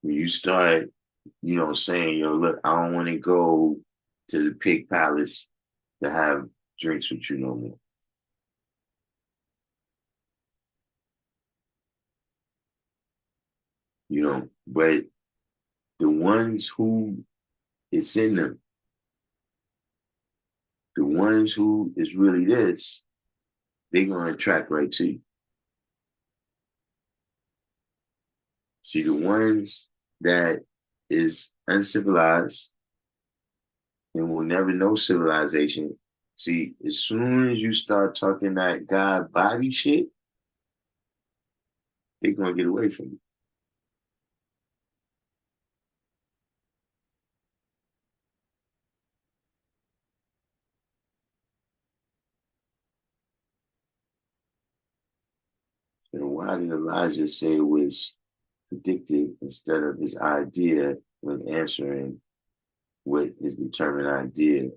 When you start, saying, yo, look, I don't want to go to the pig palace to have drinks with you no more. But the ones who it's in them, the ones who is really this, they're gonna attract right to you. See, the ones that is uncivilized and will never know civilization. See, as soon as you start talking that God body shit, they're gonna get away from you. So why did Elijah say it was predicted instead of his idea when answering what is determined idea?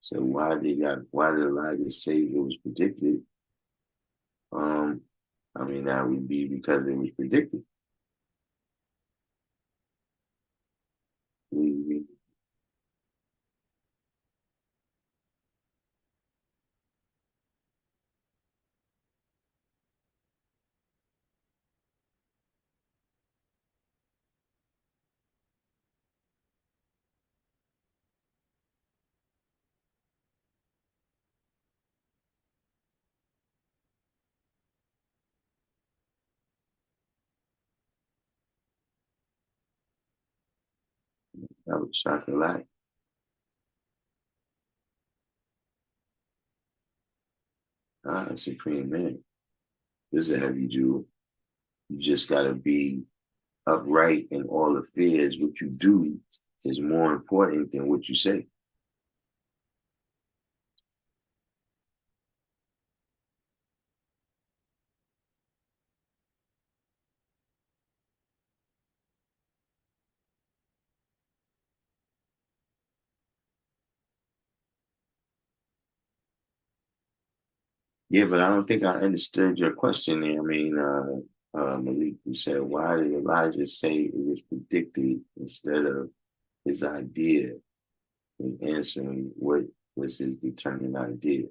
So why did Elijah say it was predicted? Um, I mean that would be because it was predicted. We That would shock a lot. Supreme man. This is a heavy jewel. You just gotta be upright in all affairs. What you do is more important than what you say. Yeah, but I don't think I understood your question there. I mean, Malik, you said, why did Elijah say it was predicted instead of his idea in answering what was his determined idea?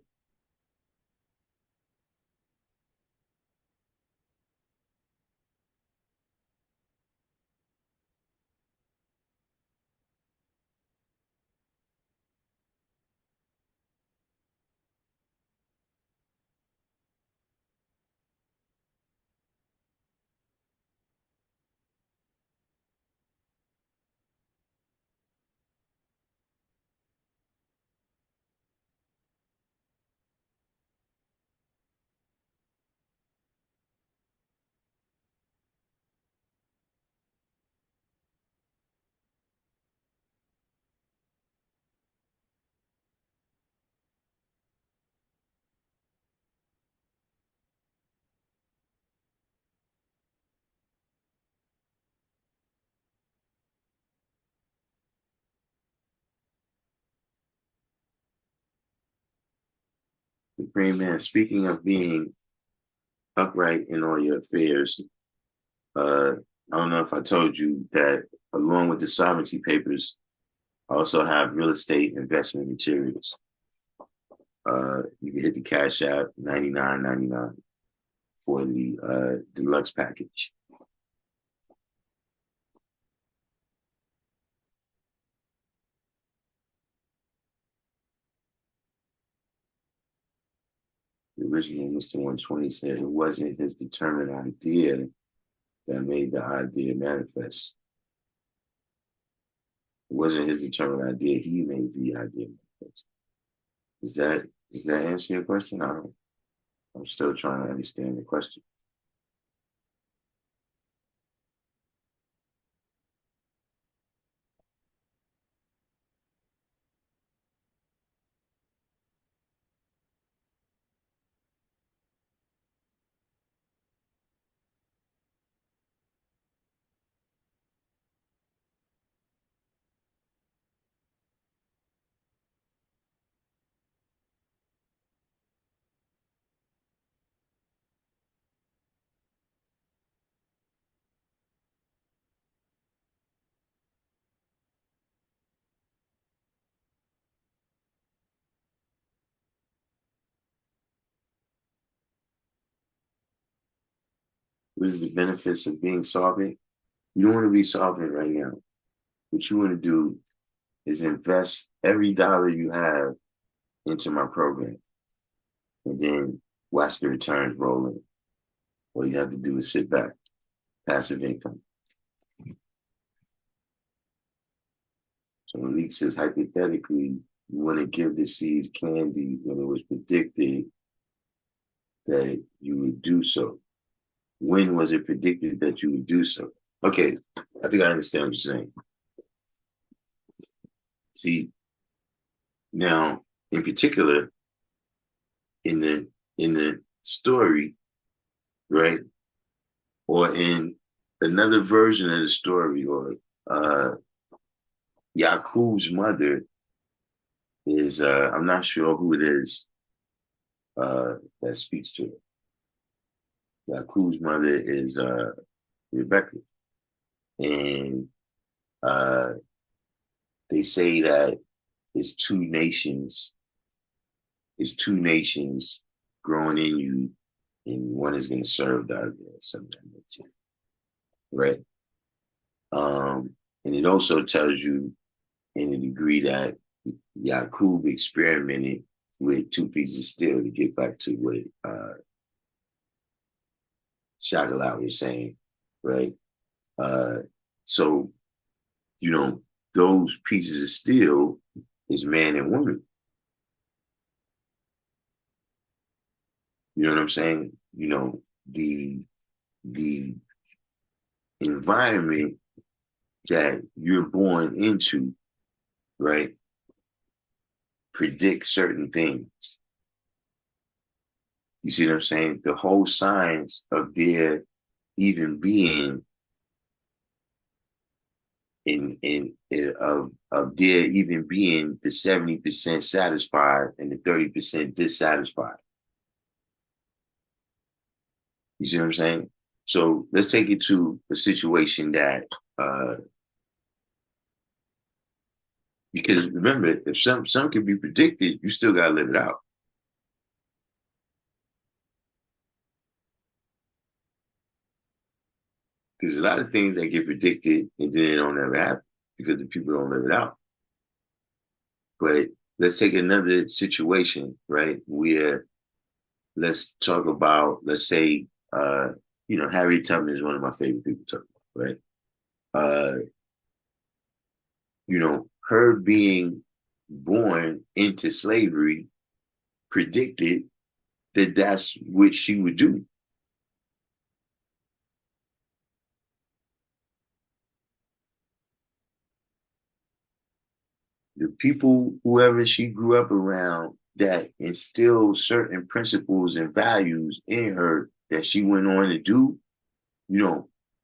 Supreme man, speaking of being upright in all your affairs, uh, I don't know if I told you that along with the sovereignty papers, I also have real estate investment materials. You can hit the Cash App 99.99 for the deluxe package. The original Mr. 120 said it wasn't his determined idea that made the idea manifest. It wasn't his determined idea, he made the idea manifest. Does that answer your question? I'm still trying to understand the question. What is the benefits of being solvent? You don't want to be solvent right now. What you want to do is invest every dollar you have into my program and then watch the returns roll in. All you have to do is sit back, passive income. So Malik says, hypothetically, you want to give the seeds candy when it was predicted that you would do so. When was it predicted that you would do so? Okay, I think I understand what you're saying. See, now, in particular, in the story, right, or in another version of the story, or Yakub's mother is I'm not sure who it is that speaks to it. Yakub's mother is Rebecca, and uh, they say that it's two nations growing in you, and one is going to serve the other, something like that, right? And it also tells you in a degree that Yakub experimented with two pieces of steel to get back to what Shagalat was saying, right? So, you know, those pieces of steel is man and woman. You know what I'm saying? You know, the environment that you're born into, right, predicts certain things. You see what I'm saying? The whole science of there even being of there even being the 70% satisfied and the 30% dissatisfied. You see what I'm saying? So let's take it to a situation that because remember, if some can be predicted, you still gotta live it out. There's a lot of things that get predicted and then they don't ever happen because the people don't live it out. But let's take another situation, right? Where let's talk about, let's say, Harriet Tubman is one of my favorite people to talk about, right? Uh, her being born into slavery predicted that that's what she would do. The people, whoever she grew up around, that instilled certain principles and values in her that she went on to do,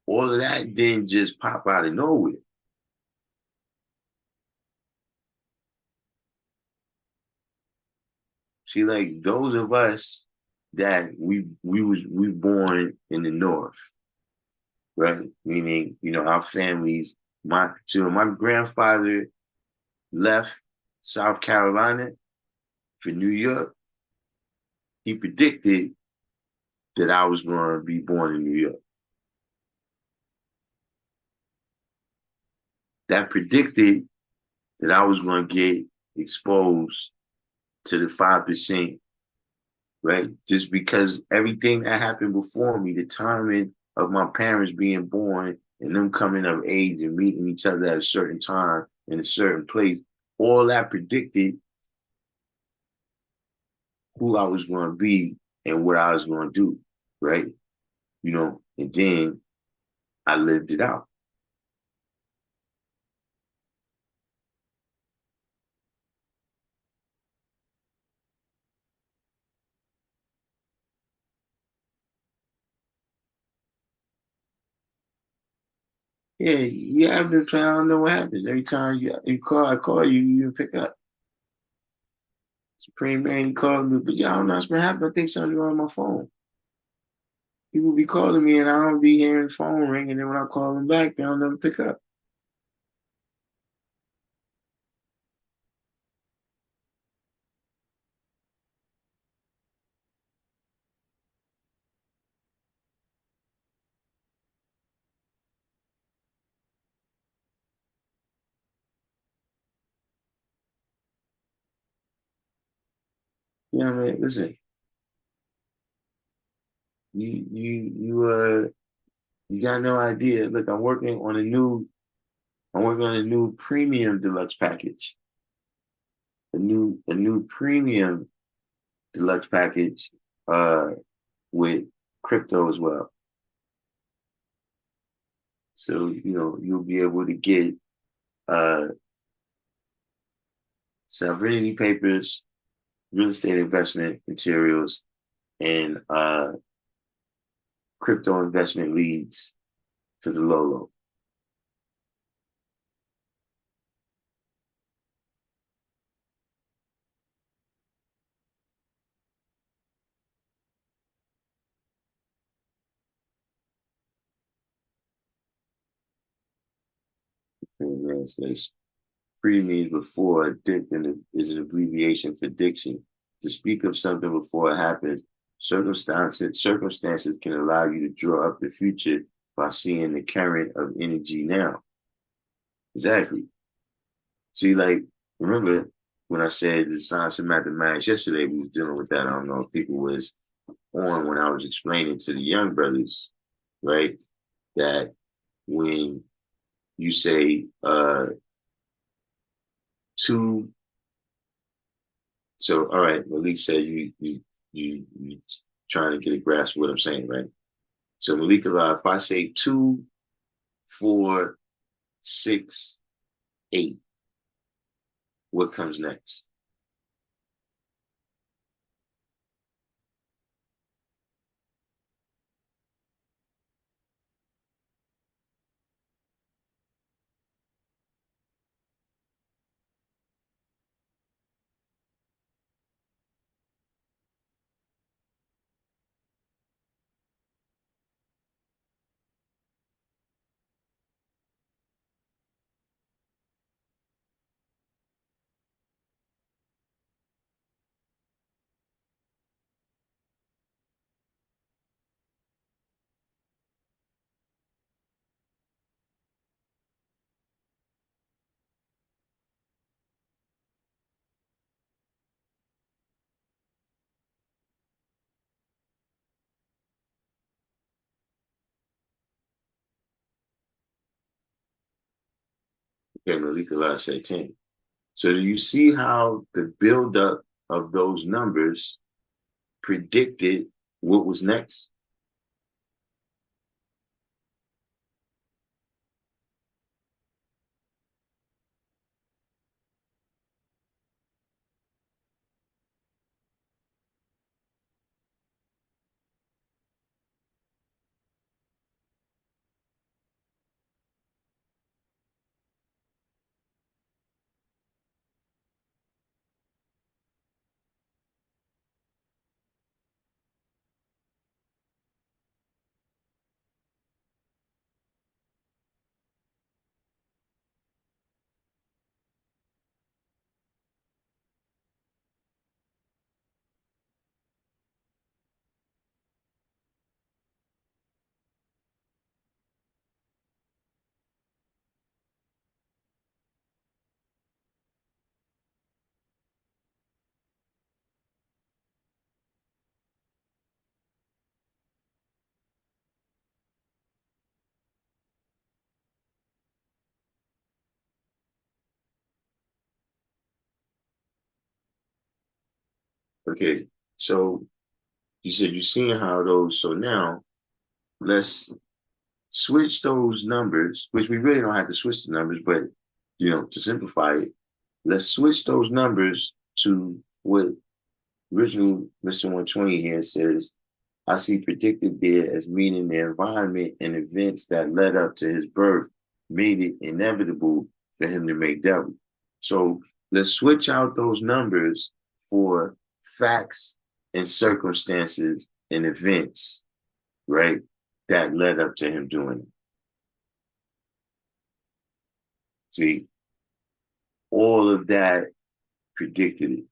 all of that didn't just pop out of nowhere. See, like those of us that we born in the North, right? Meaning, our families, my grandfather left South Carolina for New York. He predicted that I was going to be born in New York. That predicted that I was going to get exposed to the 5%, right? Just because everything that happened before me, the timing of my parents being born and them coming of age and meeting each other at a certain time in a certain place, all that predicted who I was going to be and what I was going to do, right? And then I lived it out. Yeah, I've been trying. I don't know what happens. Every time you call, I call you, you didn't pick up. Supreme Man, he called me, but yeah, I don't know what's been happening. I think something's wrong with my phone. People be calling me and I don't be hearing the phone ring, and then when I call them back, they don't never pick up. Yeah, man, listen, you got no idea. Look, I'm working on a new premium deluxe package. A new premium deluxe package with crypto as well. So, you'll be able to get uh sovereignty papers, real estate investment materials, and crypto investment leads for the Lolo. Translation. Pre means before, is an abbreviation for diction. To speak of something before it happens, circumstances can allow you to draw up the future by seeing the current of energy now. Exactly. See, like, remember when I said the science of mathematics yesterday, we was dealing with that. I don't know if people was on when I was explaining to the young brothers, right? That when you say two. So all right, Malik said you trying to get a grasp of what I'm saying, right? So Malik Allah, if I say 2, 4, 6, 8, what comes next? Okay, Malik Allah said 10. So do you see how the buildup of those numbers predicted what was next? Okay, so you said you're seeing how those, so now let's switch those numbers, which we really don't have to switch the numbers, but to simplify it, let's switch those numbers to what original Mr. 120 here says. I see predicted there as meaning the environment and events that led up to his birth made it inevitable for him to make devil. So let's switch out those numbers for facts and circumstances and events, right, that led up to him doing it. See, all of that predicted it.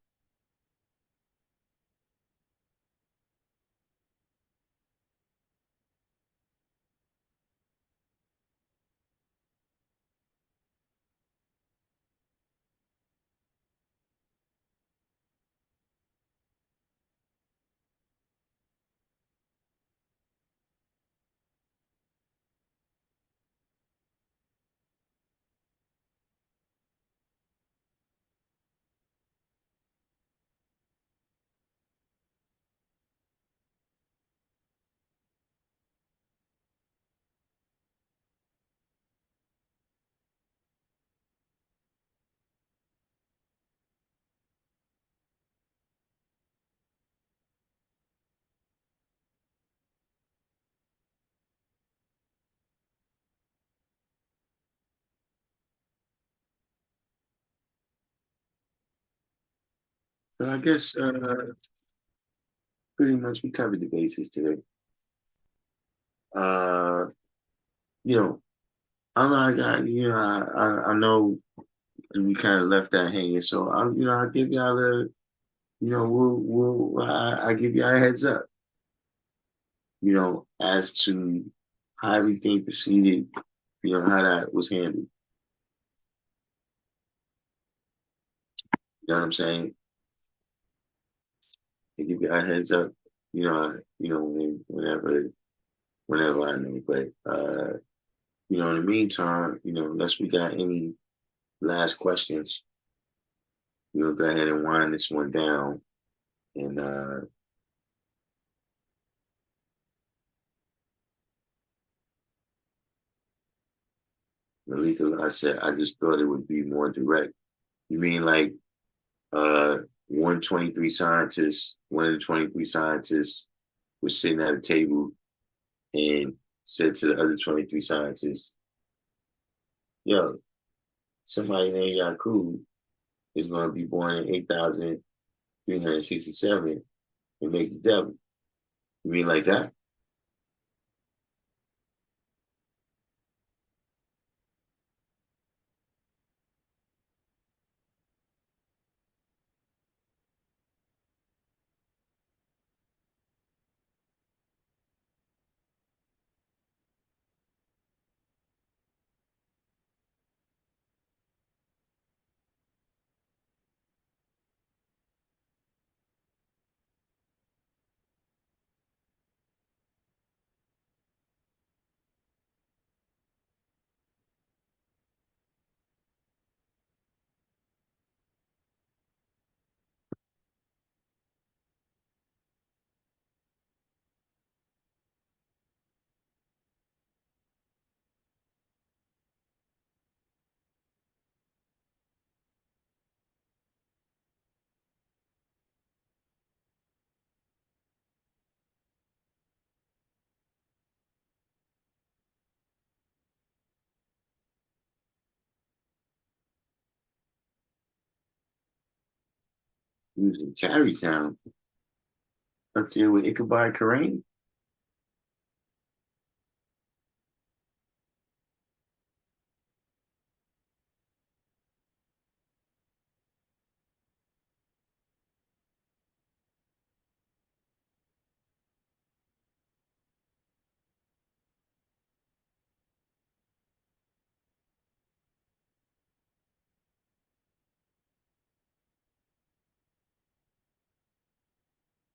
So I guess pretty much we covered the bases today. Uh, you know, I'm not got I know we kind of left that hanging, so I'll give y'all a I give y'all a heads up, as to how everything proceeded, how that was handled. You know what I'm saying? I give y'all a heads up, whenever I know. But in the meantime, unless we got any last questions, we'll go ahead and wind this one down. And Malika, I said I just thought it would be more direct. You mean like 123 scientists, one of the 23 scientists was sitting at a table and said to the other 23 scientists, yo, somebody named Yakub is going to be born in 8,367 and make the devil. You mean like that? He was in Tarrytown up there with Ichabod Crane.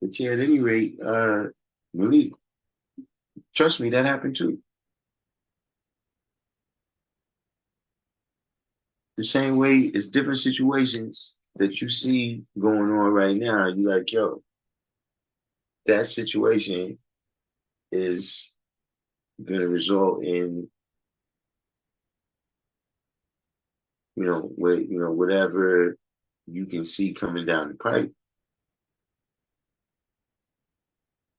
But yeah, at any rate, Malik, trust me, that happened too. The same way it's different situations that you see going on right now. You like, yo, that situation is going to result in whatever you can see coming down the pipe.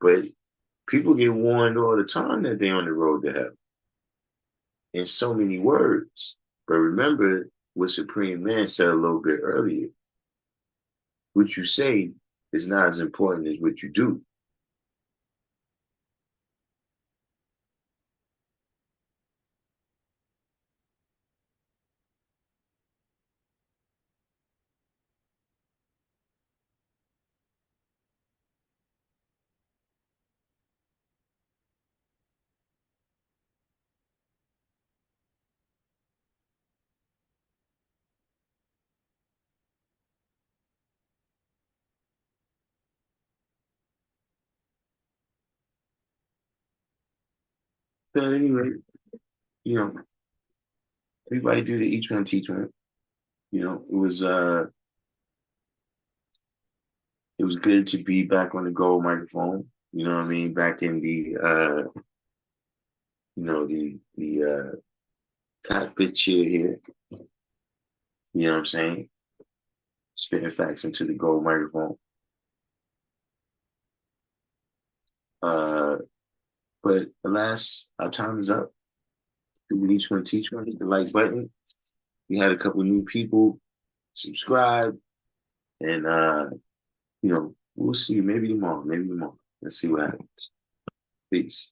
But people get warned all the time that they're on the road to hell in so many words. But remember what Supreme Man said a little bit earlier. What you say is not as important as what you do. So anyway, you know, everybody do the each one teach one. It was good to be back on the gold microphone. You know what I mean? Back in the cockpit chair here. You know what I'm saying? Spitting facts into the gold microphone. Uh, but alas, our time is up. Do each one teach one. Hit the like button. We had a couple new people subscribe, and we'll see. Maybe tomorrow. Maybe tomorrow. Let's see what happens. Peace.